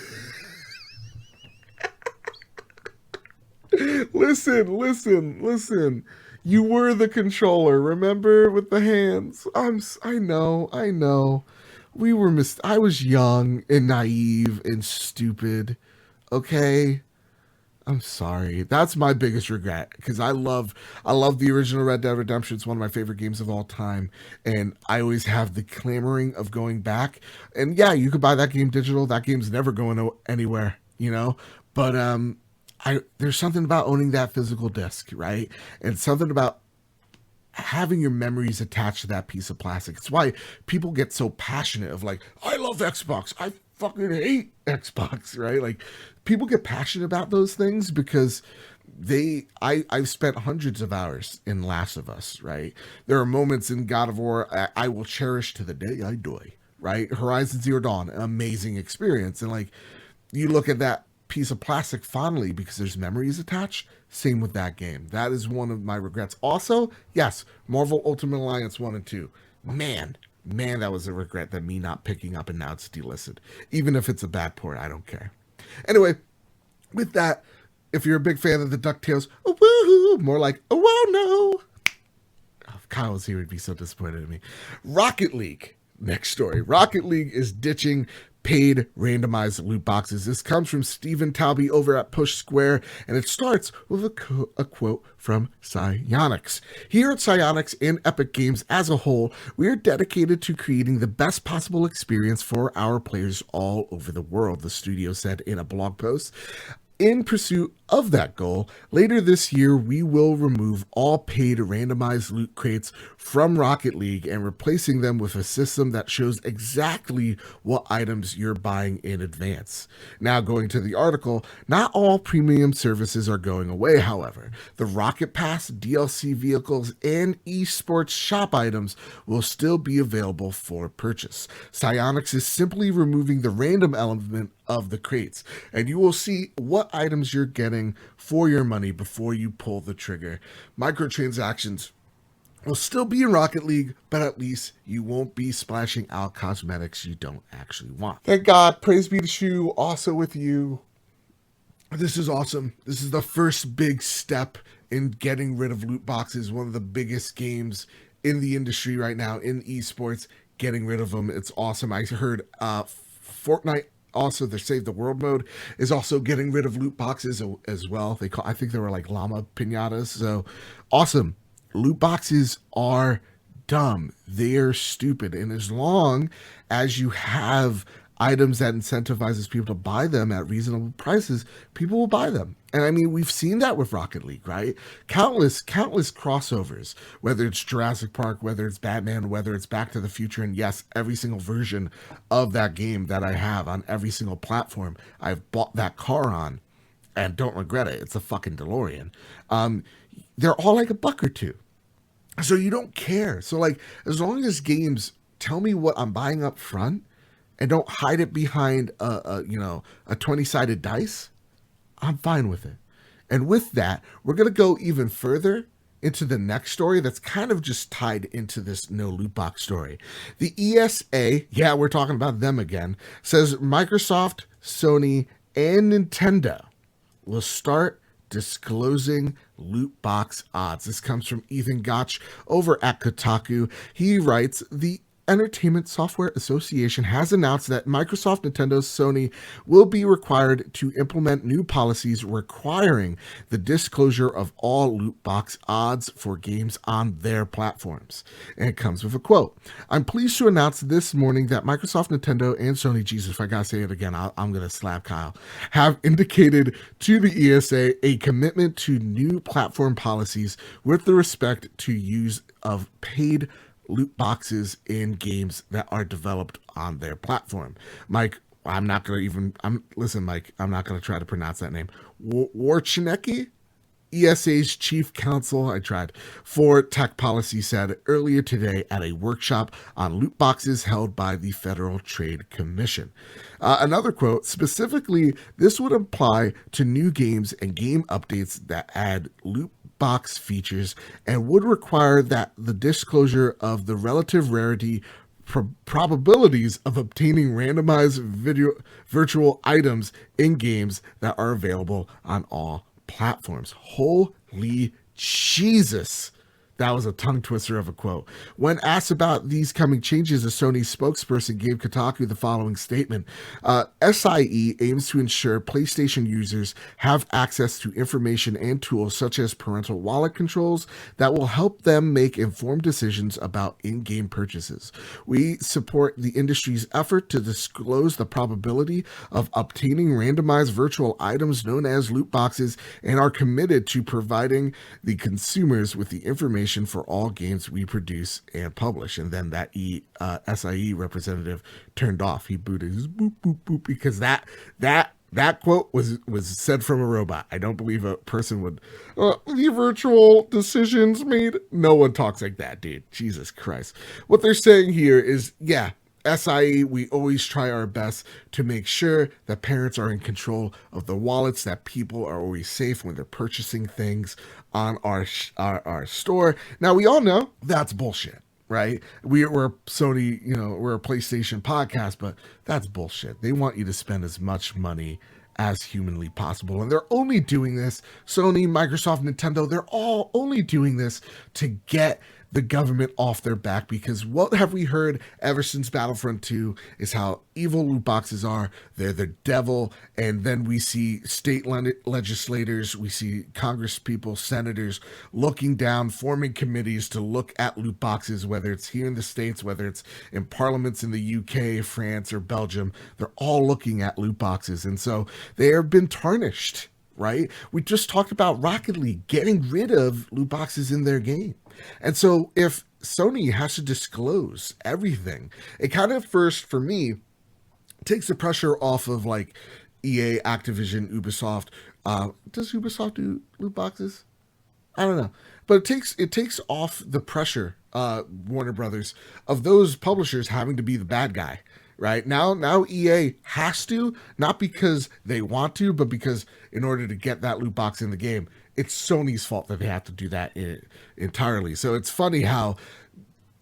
Listen. You were the controller, remember, with the hands. I know. I was young and naive and stupid. Okay? I'm sorry. That's my biggest regret, because I love the original Red Dead Redemption. It's one of my favorite games of all time, and I always have the clamoring of going back. And yeah, you could buy that game digital. That game's never going anywhere, you know? But there's something about owning that physical disc, right? And something about having your memories attached to that piece of plastic. It's why people get so passionate of like, I love Xbox, I fucking hate Xbox, right? Like, people get passionate about those things because I've spent hundreds of hours in Last of Us, right? There are moments in God of War I will cherish to the day I die, right? Horizon Zero Dawn, an amazing experience. And like, you look at that piece of plastic fondly because there's memories attached. Same with that game. That is one of my regrets. Also, yes, Marvel Ultimate Alliance 1 and 2. Man, that was a regret, that me not picking up, and now it's delisted. Even if it's a bad port, I don't care. Anyway, with that, if you're a big fan of the DuckTales, oh, woohoo, more like, oh, whoa, no. Oh, if Kyle was here, he'd be so disappointed in me. Rocket League. Next story. Rocket League is ditching paid randomized loot boxes. This comes from Stephen Talby over at Push Square, and it starts with a quote from Psyonix. Here at Psyonix and Epic Games as a whole, we are dedicated to creating the best possible experience for our players all over the world, the studio said in a blog post. In pursuit of that goal, later this year, we will remove all paid randomized loot crates from Rocket League and replacing them with a system that shows exactly what items you're buying in advance. Now, going to the article, not all premium services are going away, however. The Rocket Pass, DLC vehicles, and esports shop items will still be available for purchase. Psyonix is simply removing the random element of the crates, and you will see what items you're getting for your money before you pull the trigger. Microtransactions will still be in Rocket League, but at least you won't be splashing out cosmetics you don't actually want. Thank God. Praise be to Shu, also with you. This is awesome. This is the first big step in getting rid of loot boxes, one of the biggest games in the industry right now in esports, getting rid of them. It's awesome. I heard Fortnite, also their Save the World mode, is also getting rid of loot boxes as well. I think they were like llama pinatas. So awesome. Loot boxes are dumb. They are stupid. And as long as you have items that incentivizes people to buy them at reasonable prices, people will buy them. And I mean, we've seen that with Rocket League, right? Countless crossovers, whether it's Jurassic Park, whether it's Batman, whether it's Back to the Future. And yes, every single version of that game that I have on every single platform, I've bought that car on and don't regret it. It's a fucking DeLorean. They're all like $1 or $2. So you don't care. So like, as long as games tell me what I'm buying up front and don't hide it behind a 20-sided dice, I'm fine with it. And with that, we're going to go even further into the next story that's kind of just tied into this no loot box story. The ESA, yeah, we're talking about them again, says Microsoft, Sony, and Nintendo will start disclosing loot box odds. This comes from Ethan Gotch over at Kotaku. He writes, the Entertainment Software Association has announced that Microsoft, Nintendo, Sony will be required to implement new policies requiring the disclosure of all loot box odds for games on their platforms. And it comes with a quote. I'm pleased to announce this morning that Microsoft, Nintendo, and Sony, Jesus, if I gotta say it again, I'm gonna slap Kyle, have indicated to the ESA a commitment to new platform policies with the respect to use of paid loot boxes in games that are developed on their platform. Mike, I'm not going to try to pronounce that name. Warchinecki, ESA's chief counsel, I tried, for tech policy, said earlier today at a workshop on loot boxes held by the Federal Trade Commission. Another quote, specifically, this would apply to new games and game updates that add loot box features and would require that the disclosure of the relative rarity probabilities of obtaining randomized virtual items in games that are available on all platforms. Holy Jesus. That was a tongue twister of a quote. When asked about these coming changes, a Sony spokesperson gave Kotaku the following statement. SIE aims to ensure PlayStation users have access to information and tools such as parental wallet controls that will help them make informed decisions about in-game purchases. We support the industry's effort to disclose the probability of obtaining randomized virtual items known as loot boxes and are committed to providing the consumers with the information for all games we produce and publish. And then that SIE representative turned off. He booted his boop boop boop because that quote was said from a robot. I don't believe a person would. The virtual decisions made. No one talks like that, dude. Jesus Christ. What they're saying here is, yeah, SIE, we always try our best to make sure that parents are in control of the wallets, that people are always safe when they're purchasing things on our store. Now, we all know that's bullshit, right? We're Sony, we're a PlayStation podcast, but that's bullshit. They want you to spend as much money as humanly possible. And they're only doing this, Sony, Microsoft, Nintendo, they're all only doing this to get the government off their back, because what have we heard ever since Battlefront 2 is how evil loot boxes are. They're the devil. And then we see state legislators, we see Congress people, senators looking down, forming committees to look at loot boxes, whether it's here in the States, whether it's in parliaments in the UK, France, or Belgium. They're all looking at loot boxes. And so they have been tarnished, right? We just talked about Rocket League getting rid of loot boxes in their game. And so if Sony has to disclose everything, it kind of first, for me, takes the pressure off of like EA, Activision, Ubisoft. Does Ubisoft do loot boxes? I don't know. But it takes off the pressure, Warner Brothers, of those publishers having to be the bad guy. Right now EA has to, not because they want to, but because in order to get that loot box in the game, it's Sony's fault that they have to do that entirely. So it's funny how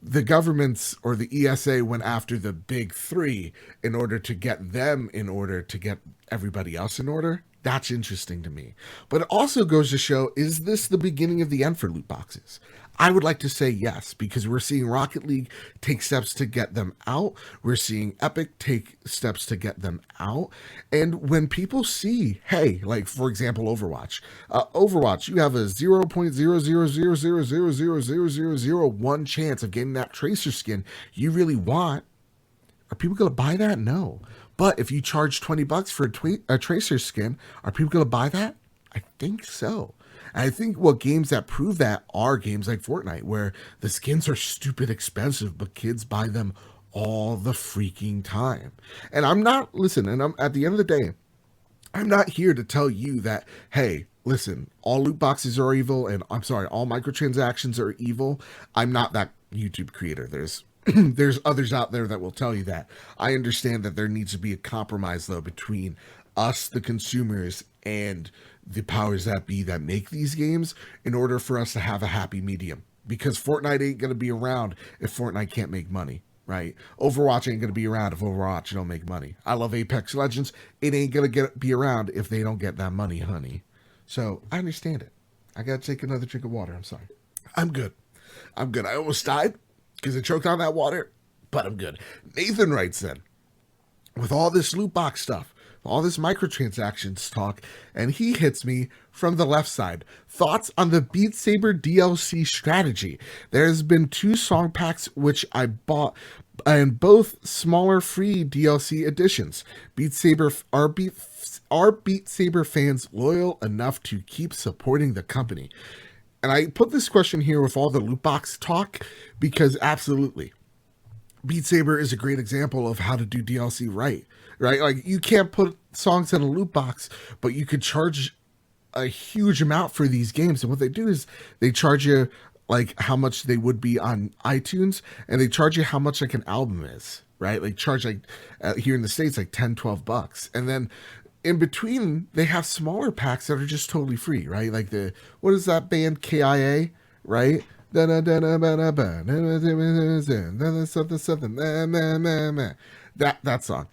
the governments or the ESA went after the big three in order to get them in order to get everybody else in order. That's interesting to me. But it also goes to show, is this the beginning of the end for loot boxes? I would like to say yes, because we're seeing Rocket League take steps to get them out. We're seeing Epic take steps to get them out. And when people see, hey, like, for example, Overwatch, you have a 0.00000000001 chance of getting that Tracer skin you really want. Are people going to buy that? No. But if you charge $20 for a Tracer skin, are people going to buy that? I think so. And I think what games that prove that are games like Fortnite, where the skins are stupid expensive, but kids buy them all the freaking time. And I'm not, listen, and I'm at the end of the day, I'm not here to tell you that, hey, listen, all loot boxes are evil, and I'm sorry, all microtransactions are evil. I'm not that YouTube creator. There's others out there that will tell you that. I understand that there needs to be a compromise, though, between us, the consumers, and the powers that be that make these games in order for us to have a happy medium. Because Fortnite ain't going to be around if Fortnite can't make money, right? Overwatch ain't going to be around if Overwatch don't make money. I love Apex Legends. It ain't going to be around if they don't get that money, honey. So I understand it. I got to take another drink of water. I'm sorry. I'm good. I almost died because I choked on that water, but I'm good. Nathan writes in, with all this loot box stuff, all this microtransactions talk, and he hits me from the left side. Thoughts on the Beat Saber DLC strategy? There's been 2 song packs which I bought, and both smaller free DLC editions. Are Beat Saber fans loyal enough to keep supporting the company? And I put this question here with all the loot box talk because absolutely. Beat Saber is a great example of how to do DLC right? Like, you can't put songs in a loot box, but you could charge a huge amount for these games. And what they do is they charge you like how much they would be on iTunes, and they charge you how much like an album is, right? Like charge like here in the States, like $10-12. And then in between, they have smaller packs that are just totally free, right? Like what is that band KIA, right? That song.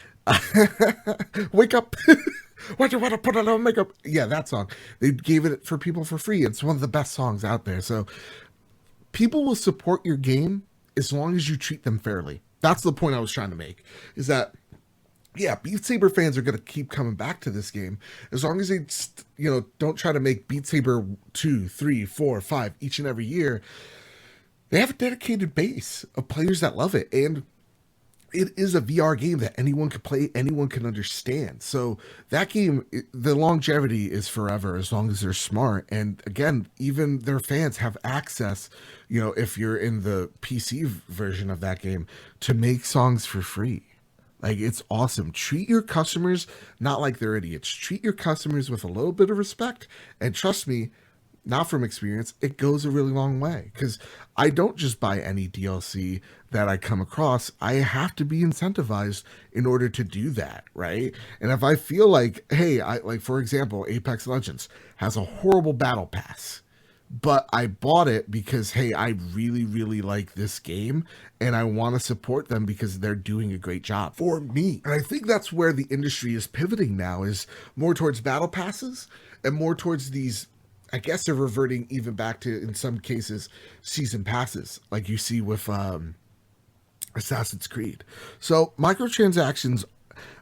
Wake up. Why do you want to put on makeup? Yeah, that song. They gave it for people for free. It's one of the best songs out there. So people will support your game as long as you treat them fairly. That's the point I was trying to make, is that, yeah, Beat Saber fans are going to keep coming back to this game as long as they, don't try to make Beat Saber 2, 3, 4, 5 each and every year. They have a dedicated base of players that love it, and it is a VR game that anyone can play, anyone can understand. So that game, the longevity is forever as long as they're smart. And again, even their fans have access, if you're in the PC version of that game, to make songs for free. Like, it's awesome. Treat your customers not like they're idiots. Treat your customers with a little bit of respect. And trust me, not from experience, it goes a really long way. Because I don't just buy any DLC that I come across. I have to be incentivized in order to do that, right? And if I feel like, hey, for example, Apex Legends has a horrible battle pass, but I bought it because, hey, I really, really like this game and I want to support them because they're doing a great job for me. And I think that's where the industry is pivoting now, is more towards battle passes and more towards these, I guess they're reverting even back to, in some cases, season passes, like you see with Assassin's Creed. So microtransactions,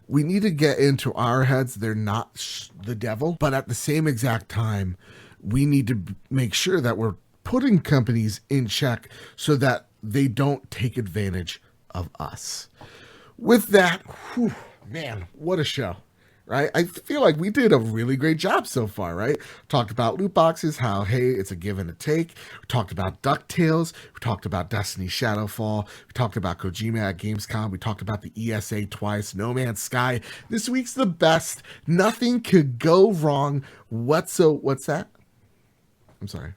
we need to get into our heads. They're not the devil, but at the same exact time, we need to make sure that we're putting companies in check so that they don't take advantage of us. With that, man, what a show, right? I feel like we did a really great job so far, right? Talked about loot boxes, how, hey, it's a give and a take. We talked about DuckTales. We talked about Destiny Shadowfall. We talked about Kojima at Gamescom. We talked about the ESA twice. No Man's Sky. This week's the best. Nothing could go wrong. What's that? I'm sorry.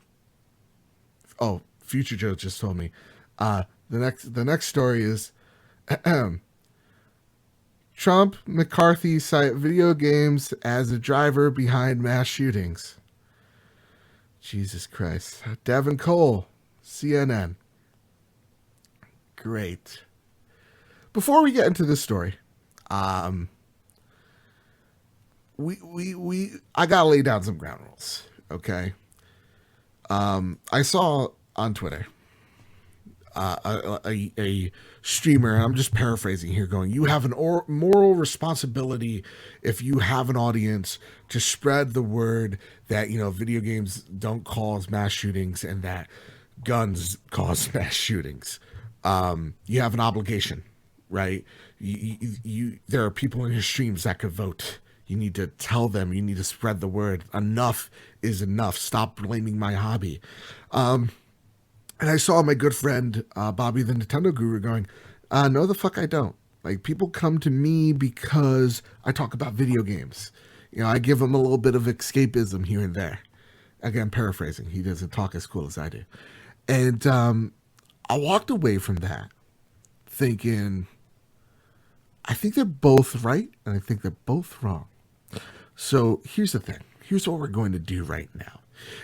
Oh, Future Joe just told me. The next story is Trump McCarthy cite video games as a driver behind mass shootings. Jesus Christ. Devin Cole, CNN. Great. Before we get into this story, I gotta lay down some ground rules, okay? I saw on Twitter a streamer, and I'm just paraphrasing here, going, you have an moral responsibility if you have an audience to spread the word that, video games don't cause mass shootings and that guns cause mass shootings. You have an obligation, right? There are people in your streams that could vote. You need to tell them, you need to spread the word. Enough is enough. Stop blaming my hobby. And I saw my good friend, Bobby the Nintendo Guru, going, no, the fuck I don't. Like, people come to me because I talk about video games. I give them a little bit of escapism here and there. Again, paraphrasing. He doesn't talk as cool as I do. And I walked away from that thinking, I think they're both right, and I think they're both wrong. So here's the thing. Here's what we're going to do right now.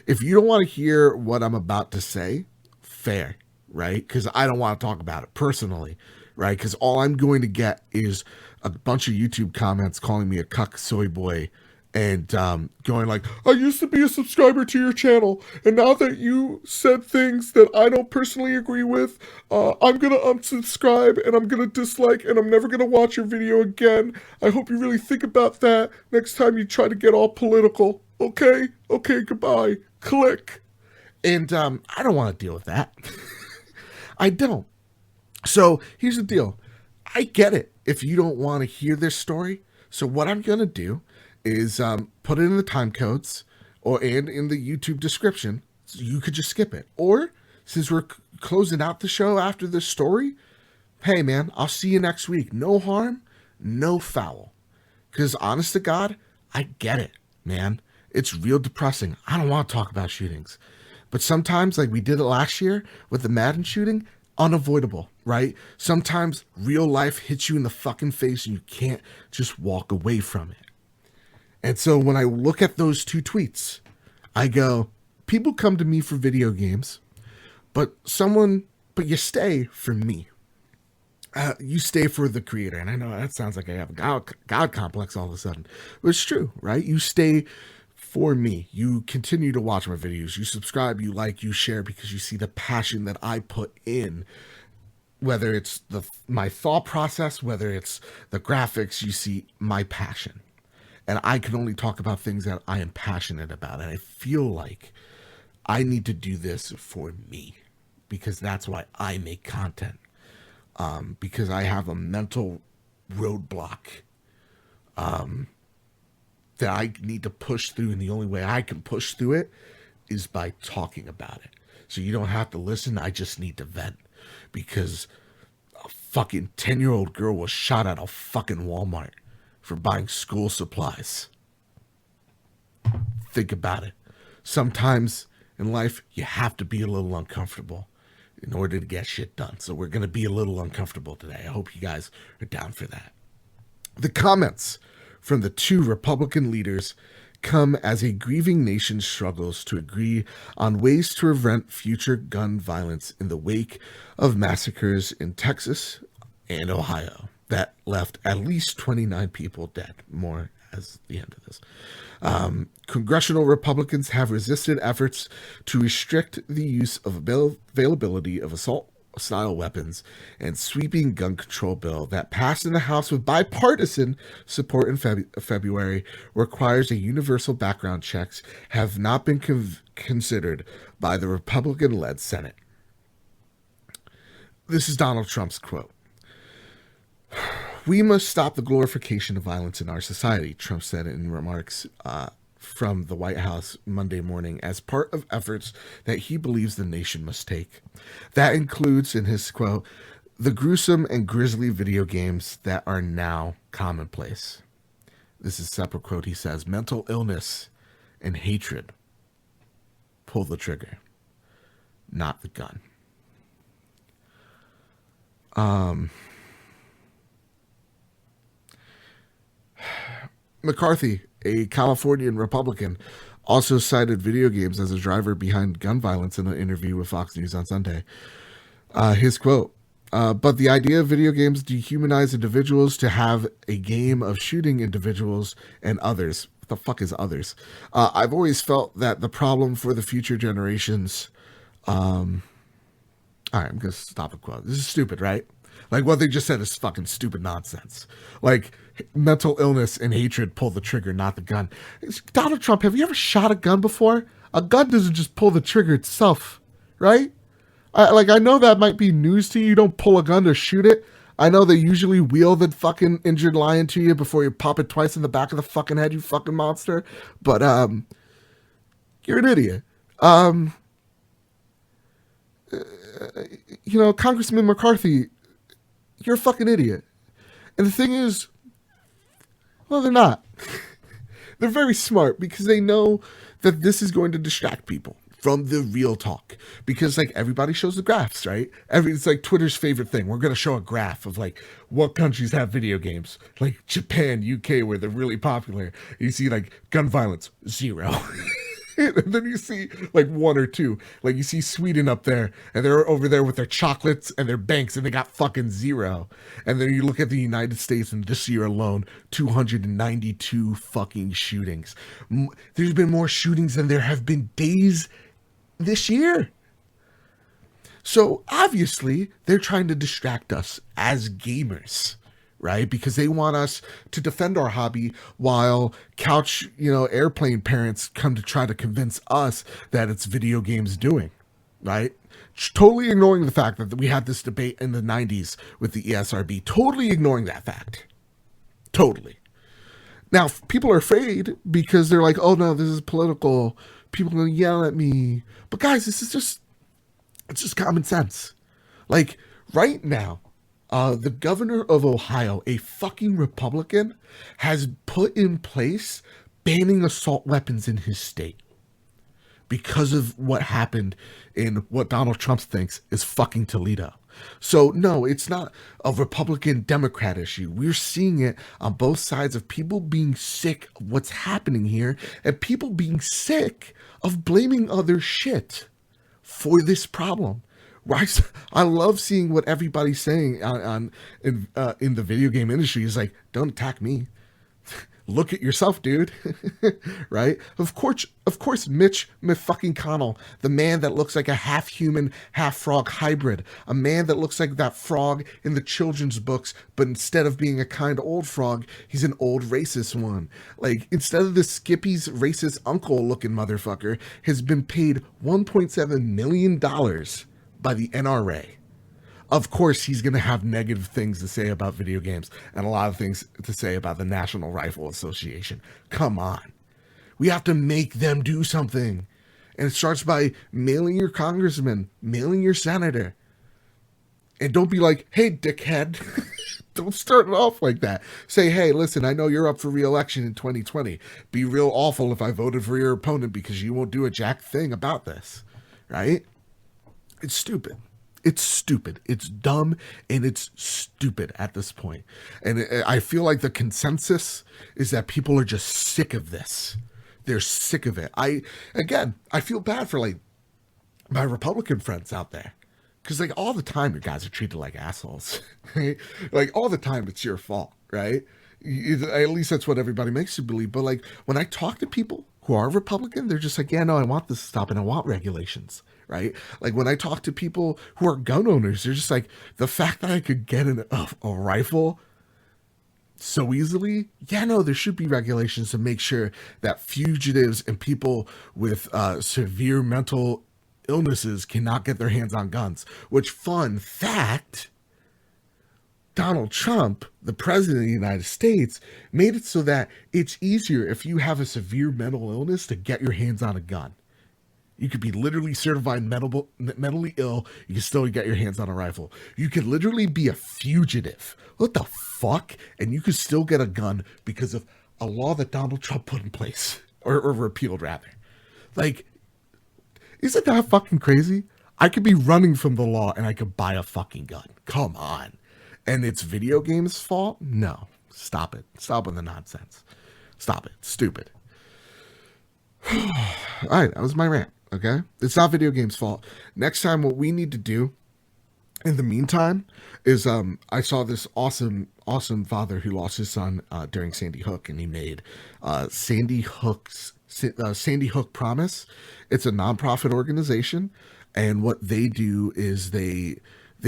If you don't want to hear what I'm about to say, fair, right? Because I don't want to talk about it personally, right? Because all I'm going to get is a bunch of YouTube comments calling me a cuck soy boy and going like, I used to be a subscriber to your channel, and now that you said things that I don't personally agree with, I'm going to unsubscribe, and I'm going to dislike, and I'm never going to watch your video again. I hope you really think about that next time you try to get all political. Okay? Okay, goodbye. Click. And I don't want to deal with that. I don't. So here's the deal. I get it if you don't want to hear this story. So what I'm going to do is put it in the time codes and in the YouTube description. So you could just skip it. Or since we're closing out the show after this story, hey man, I'll see you next week. No harm, no foul. Because honest to God, I get it, man. It's real depressing. I don't want to talk about shootings. But sometimes, like we did it last year with the Madden shooting, unavoidable, right? Sometimes real life hits you in the fucking face and you can't just walk away from it. And so when I look at those two tweets, I go, people come to me for video games, but you stay for me. You stay for the creator. And I know that sounds like I have a God complex all of a sudden, but it's true, right? You stay for me. You continue to watch my videos. You subscribe, you like, you share because you see the passion that I put in, whether it's my thought process, whether it's the graphics, you see my passion. And I can only talk about things that I am passionate about. And I feel like I need to do this for me because that's why I make content. Because I have a mental roadblock that I need to push through. And the only way I can push through it is by talking about it. So you don't have to listen. I just need to vent because a fucking 10-year-old girl was shot at a fucking Walmart for buying school supplies. Think about it. Sometimes in life, you have to be a little uncomfortable in order to get shit done. So we're going to be a little uncomfortable today. I hope you guys are down for that. The comments from the two Republican leaders come as a grieving nation struggles to agree on ways to prevent future gun violence in the wake of massacres in Texas and Ohio that left at least 29 people dead. More as the end of this. Congressional Republicans have resisted efforts to restrict the use of availability of assault-style weapons and sweeping gun control bill that passed in the House with bipartisan support in February requires a universal background checks have not been considered by the Republican-led Senate. This is Donald Trump's quote. We must stop the glorification of violence in our society, Trump said in remarks from the White House Monday morning as part of efforts that he believes the nation must take. That includes, in his quote, the gruesome and grisly video games that are now commonplace. This is a separate quote. He says, mental illness and hatred. Pull the trigger, not the gun. McCarthy, a Californian Republican, also cited video games as a driver behind gun violence in an interview with Fox News on Sunday. His quote, but the idea of video games dehumanize individuals to have a game of shooting individuals and others. What the fuck is others? I've always felt that the problem for the future generations... all right, I'm going to stop the quote. This is stupid, right? Like, what they just said is fucking stupid nonsense. Like, mental illness and hatred pull the trigger, not the gun. Donald Trump, have you ever shot a gun before? A gun doesn't just pull the trigger itself, right? I know that might be news to you. You don't pull a gun to shoot it. I know they usually wheel the fucking injured lion to you before you pop it twice in the back of the fucking head, you fucking monster. But, you're an idiot. Congressman McCarthy, you're a fucking idiot. And the thing is, well, they're not. They're very smart because they know that this is going to distract people from the real talk, because like everybody shows the graphs, right? It's like Twitter's favorite thing. We're going to show a graph of like what countries have video games, like Japan, UK, where they're really popular. You see like gun violence, 0. And then you see like 1 or 2, like you see Sweden up there and they're over there with their chocolates and their banks and they got fucking 0. And then you look at the United States, and this year alone, 292 fucking shootings. There's been more shootings than there have been days this year. So obviously they're trying to distract us as gamers, right? Because they want us to defend our hobby while couch, airplane parents come to try to convince us that it's video games doing, right? Totally ignoring the fact that we had this debate in the 90s with the ESRB. Totally ignoring that fact. Totally. Now, people are afraid because they're like, oh no, this is political. People are going to yell at me. But guys, it's just common sense. Like right now, the governor of Ohio, a fucking Republican, has put in place banning assault weapons in his state because of what happened in what Donald Trump thinks is fucking Toledo. So no, it's not a Republican Democrat issue. We're seeing it on both sides of people being sick of what's happening here and people being sick of blaming other shit for this problem. Right? I love seeing what everybody's saying in the video game industry. Is like, don't attack me. Look at yourself, dude. Right? Of course, Mitch fucking Connell, the man that looks like a half human, half frog hybrid, a man that looks like that frog in the children's books, but instead of being a kind old frog, he's an old racist one. Like, instead of the Skippy's racist uncle looking motherfucker, has been paid $1.7 million by the NRA. Of course, he's going to have negative things to say about video games and a lot of things to say about the National Rifle Association. Come on. We have to make them do something. And it starts by mailing your congressman, mailing your senator. And don't be like, hey, dickhead. Don't start it off like that. Say, hey, listen, I know you're up for re-election in 2020. Be real awful if I voted for your opponent because you won't do a jack thing about this. Right? It's stupid. It's stupid. It's dumb and it's stupid at this point. And I feel like the consensus is that people are just sick of this. They're sick of it. I feel bad for like my Republican friends out there. Because like all the time you guys are treated like assholes. Right? Like all the time it's your fault, right? At least that's what everybody makes you believe. But like when I talk to people who are Republican, they're just like, yeah, no, I want this to stop and I want regulations. Right? Like when I talk to people who are gun owners, they're just like, the fact that I could get a rifle so easily, yeah, no, there should be regulations to make sure that fugitives and people with severe mental illnesses cannot get their hands on guns. Which, fun fact, Donald Trump, the president of the United States, made it so that it's easier if you have a severe mental illness to get your hands on a gun. You could be literally certified mentally ill. You can still get your hands on a rifle. You could literally be a fugitive. What the fuck? And you could still get a gun because of a law that Donald Trump put in place. Or repealed, rather. Like, isn't that fucking crazy? I could be running from the law and I could buy a fucking gun. Come on. And it's video games' fault? No. Stop it. Stop with the nonsense. Stop it. Stupid. All right, that was my rant. Okay, it's not video games' fault. Next time, what we need to do in the meantime is I saw this awesome father who lost his son during Sandy Hook, and he made Sandy Hook Promise. It's a nonprofit organization, and what they do is they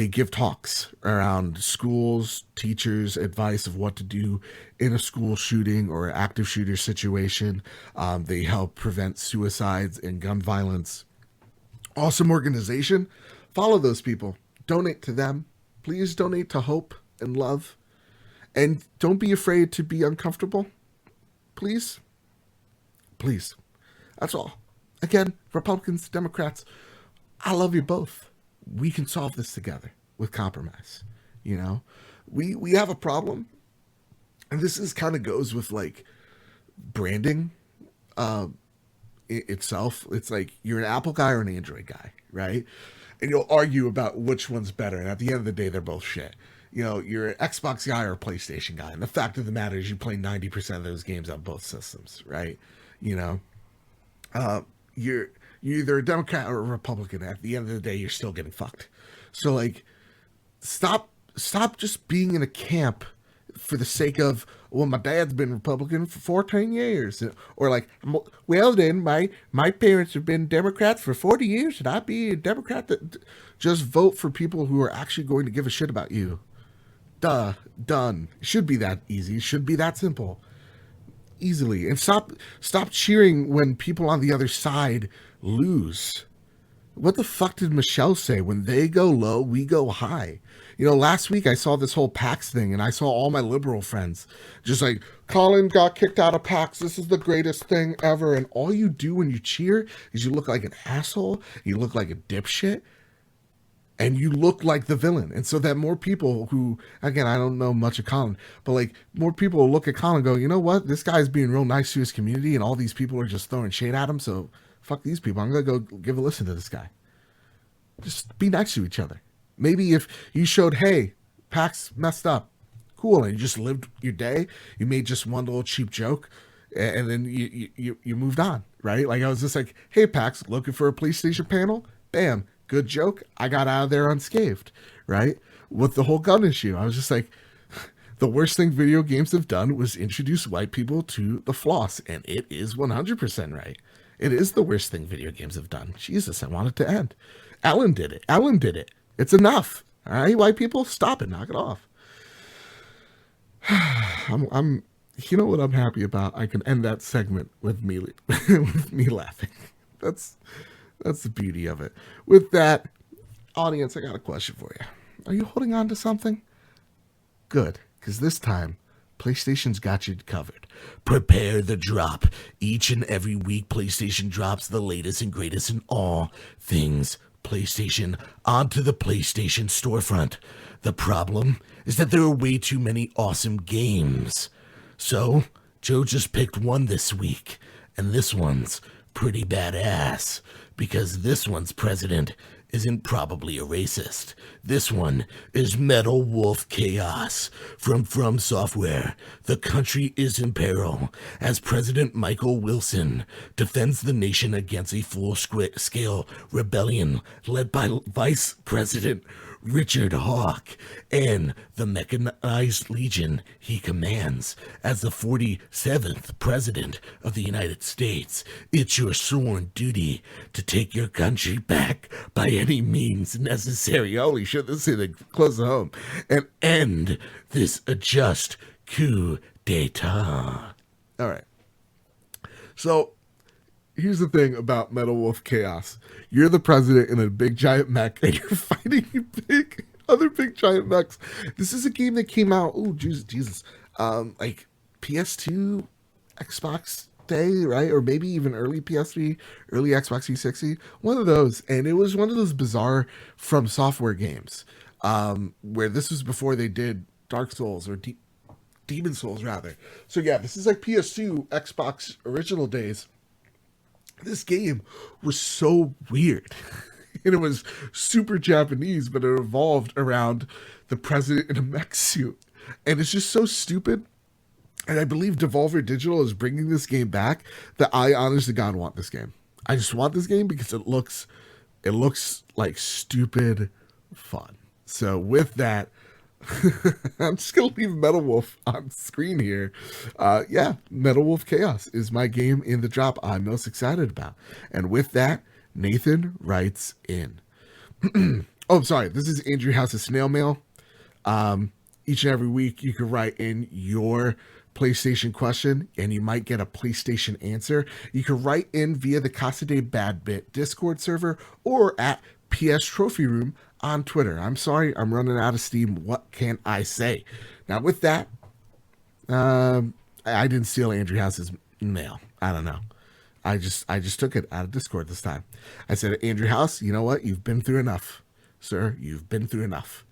give talks around schools, teachers, advice of what to do in a school shooting or active shooter situation. They help prevent suicides and gun violence. Awesome organization. Follow those people. Donate to them. Please donate to hope and love. And don't be afraid to be uncomfortable. Please. Please. That's all. Again, Republicans, Democrats, I love you both. We can solve this together with compromise. You know, we have a problem, and this is kind of goes with like branding. itself. It's like you're an Apple guy or an Android guy, right? And you'll argue about which one's better. And at the end of the day, they're both shit. You're an Xbox guy or a PlayStation guy. And the fact of the matter is you play 90% of those games on both systems, right? You know, you're either a Democrat or a Republican. At the end of the day, you're still getting fucked. So like, stop just being in a camp for the sake of, well, my dad's been Republican for 14 years, or like, well then my parents have been Democrats for 40 years, and I'd be a Democrat. That just vote for people who are actually going to give a shit about you. Duh, done. It should be that easy. It should be that simple. Easily. And stop cheering when people on the other side lose. What the fuck did Michelle say? When they go low, we go high. Last week I saw this whole PAX thing, and I saw all my liberal friends just like, Colin got kicked out of PAX. This is the greatest thing ever. And all you do when you cheer is you look like an asshole. You look like a dipshit. And you look like the villain. And so that more people who, again, I don't know much of Colin, but like more people will look at Colin and go, you know what? This guy's being real nice to his community, and all these people are just throwing shade at him. So fuck these people. I'm going to go give a listen to this guy. Just be nice to each other. Maybe if you showed, hey, PAX messed up, cool, and you just lived your day, you made just one little cheap joke, and then you moved on, right? Like I was just like, hey, PAX, looking for a PlayStation panel? Bam, good joke. I got out of there unscathed, right? With the whole gun issue, I was just like, the worst thing video games have done was introduce white people to the floss, and it is 100% right. It is the worst thing video games have done. Jesus, I want it to end. Ellen did it. It's enough. All right, white people, stop it. Knock it off. I'm. You know what I'm happy about? I can end that segment with me laughing. That's the beauty of it. With that, audience, I got a question for you. Are you holding on to something? Good, because this time, PlayStation's got you covered. Prepare the drop. Each and every week, PlayStation drops the latest and greatest in all things PlayStation onto the PlayStation storefront. The problem is that there are way too many awesome games. So, Joe just picked one this week, and this one's pretty badass, because this one's president isn't probably a racist. This one is Metal Wolf Chaos from Software. The country is in peril as President Michael Wilson defends the nation against a full-scale rebellion led by Vice President Richard Hawke and the mechanized legion he commands. As the 47th President of the United States, it's your sworn duty to take your country back by any means necessary. Holy shit, this is close to home. And end this just coup d'etat. All right. So, here's the thing about Metal Wolf Chaos. You're the president in a big giant mech, and you're fighting other big giant mechs. This is a game that came out, Jesus, like PS2, Xbox Day, right? Or maybe even early PS3, early Xbox 360. One of those. And it was one of those bizarre From Software games, where this was before they did Dark Souls or Demon Souls, rather. So yeah, this is like PS2, Xbox original days. This game was so weird, and it was super Japanese, but it evolved around the president in a mech suit, and it's just so stupid. And I believe Devolver Digital is bringing this game back. That I, honest to God, want this game. I just want this game because it looks like stupid fun. So with that, I'm just going to leave Metal Wolf on screen here. Yeah, Metal Wolf Chaos is my game in the drop I'm most excited about. And with that, Nathan writes in. Oh, sorry. This is Andrew House's snail mail. Each and every week, you can write in your PlayStation question, and you might get a PlayStation answer. You can write in via the Casa de Bad Bit Discord server or at PS Trophy Room on Twitter. I'm sorry, I'm running out of steam. What can I say? Now, with that, I didn't steal Andrew House's mail. I don't know. I just took it out of Discord this time. I said, Andrew House, you know what? You've been through enough, sir. You've been through enough.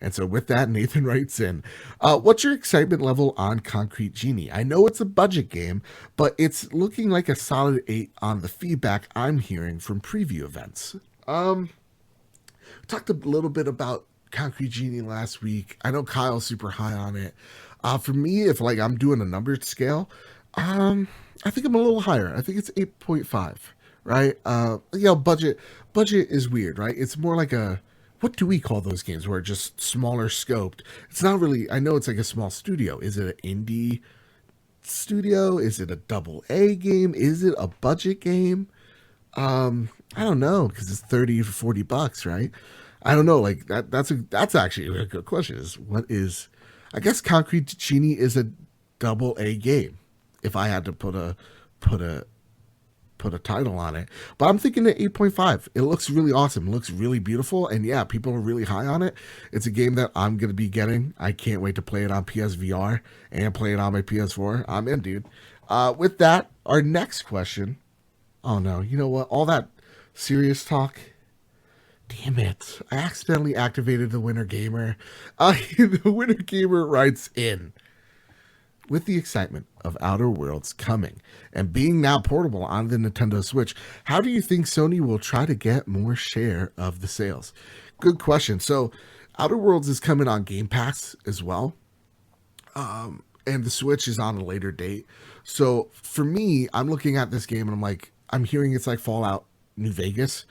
And so with that, Nathan writes in, what's your excitement level on Concrete Genie? I know it's a budget game, but it's looking like a solid 8 on the feedback I'm hearing from preview events. Talked a little bit about Concrete Genie last week. I know Kyle's super high on it. For me, if like I'm doing a numbered scale, I think I'm a little higher. I think it's 8.5, right? Budget is weird, right? It's more like a, what do we call those games where it's just smaller scoped? It's not really, I know it's like a small studio. Is it an indie studio? Is it a double A game? Is it a budget game? I don't know, because it's 30 to 40 bucks, right? I don't know. Like that's actually a good question. I guess Concrete Genie is a double A game. If I had to put a title on it, but I'm thinking at 8.5. It looks really awesome. It looks really beautiful, and yeah, people are really high on it. It's a game that I'm gonna be getting. I can't wait to play it on PSVR and play it on my PS4. I'm in, dude. With that, our next question. Oh no, you know what? All that serious talk. Damn it. I accidentally activated the Winter Gamer. The Winter Gamer writes in, with the excitement of Outer Worlds coming and being now portable on the Nintendo Switch, how do you think Sony will try to get more share of the sales? Good question. So Outer Worlds is coming on Game Pass as well. And the Switch is on a later date. So for me, I'm looking at this game and I'm like, I'm hearing it's like Fallout New Vegas,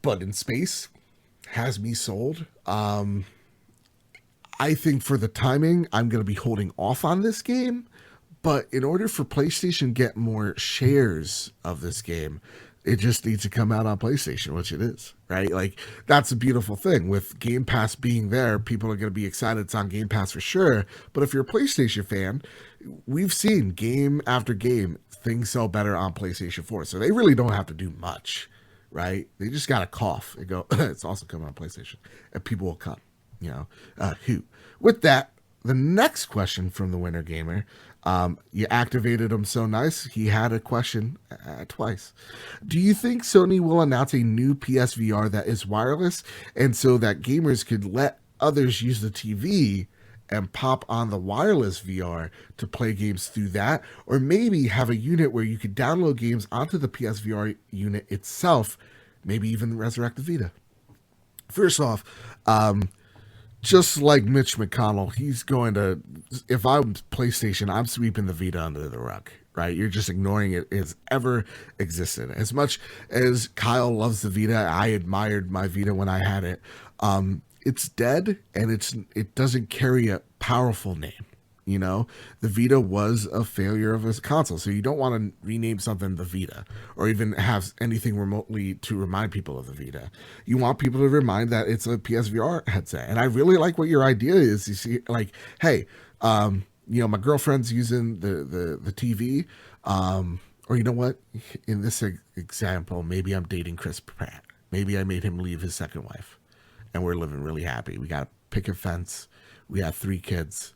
but in space. Has me sold. I think for the timing, I'm going to be holding off on this game. But in order for PlayStation to get more shares of this game, it just needs to come out on PlayStation, which it is, right? Like, that's a beautiful thing. With Game Pass being there, people are going to be excited it's on Game Pass for sure. But if you're a PlayStation fan, we've seen game after game, things sell better on PlayStation 4. So they really don't have to do much, right? They just got to cough and go, it's also coming on PlayStation. And people will come, With that, the next question from the Winter Gamer, you activated him so nice. He had a question twice. Do you think Sony will announce a new PSVR that is wireless and so that gamers could let others use the TV and pop on the wireless VR to play games through that? Or maybe have a unit where you could download games onto the PSVR unit itself, maybe even resurrect the Vita? First off, just like Mitch McConnell, he's going to, if I'm PlayStation, I'm sweeping the Vita under the rug, right? You're just ignoring it as ever existed. As much as Kyle loves the Vita, I admired my Vita when I had it. It's dead, and it doesn't carry a powerful name. The Vita was a failure of a console, so you don't want to rename something the Vita or even have anything remotely to remind people of the Vita. You want people to remind that it's a PSVR headset. And I really like what your idea is. You see, like, hey, my girlfriend's using the TV, or you know what? In this example, maybe I'm dating Chris Pratt. Maybe I made him leave his second wife, and we're living really happy. We got a picket fence. We have 3 kids.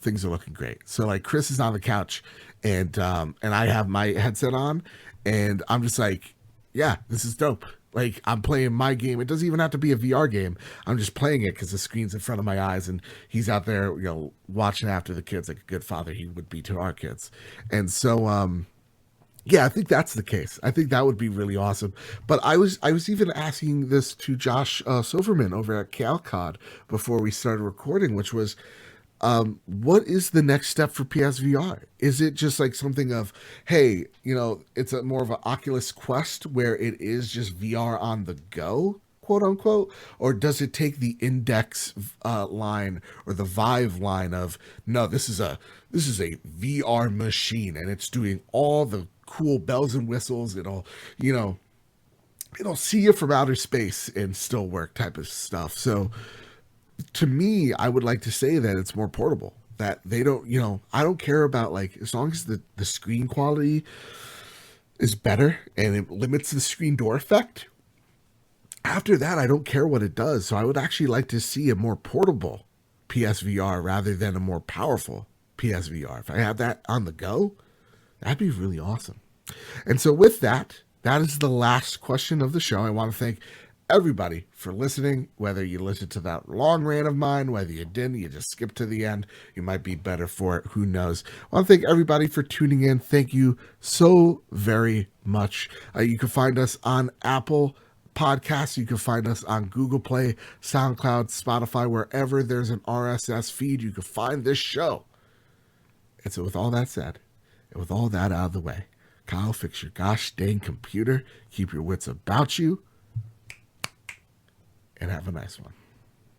Things are looking great. So like Chris is on the couch and I have my headset on and I'm just like, yeah, this is dope. Like I'm playing my game. It doesn't even have to be a VR game. I'm just playing it because the screen's in front of my eyes and he's out there, watching after the kids like a good father he would be to our kids. And so, yeah, I think that's the case. I think that would be really awesome. But I was even asking this to Josh Silverman over at CalCod before we started recording, which was, what is the next step for PSVR? Is it just like something of, hey, it's a more of an Oculus Quest where it is just VR on the go, quote unquote? Or does it take the Index line or the Vive line of, no, this is a VR machine and it's doing all the cool bells and whistles. It'll see you from outer space and still work type of stuff. So to me, I would like to say that it's more portable, that they don't, I don't care about like, as long as the screen quality is better and it limits the screen door effect. After that, I don't care what it does. So I would actually like to see a more portable PSVR rather than a more powerful PSVR. If I had that on the go, that'd be really awesome. And so with that, that is the last question of the show. I want to thank everybody for listening. Whether you listened to that long rant of mine, whether you didn't, you just skipped to the end, you might be better for it. Who knows? I want to thank everybody for tuning in. Thank you so very much. You can find us on Apple Podcasts. You can find us on Google Play, SoundCloud, Spotify, wherever there's an RSS feed, you can find this show. And so with all that said, and with all that out of the way, Kyle, fix your gosh dang computer, keep your wits about you, and have a nice one.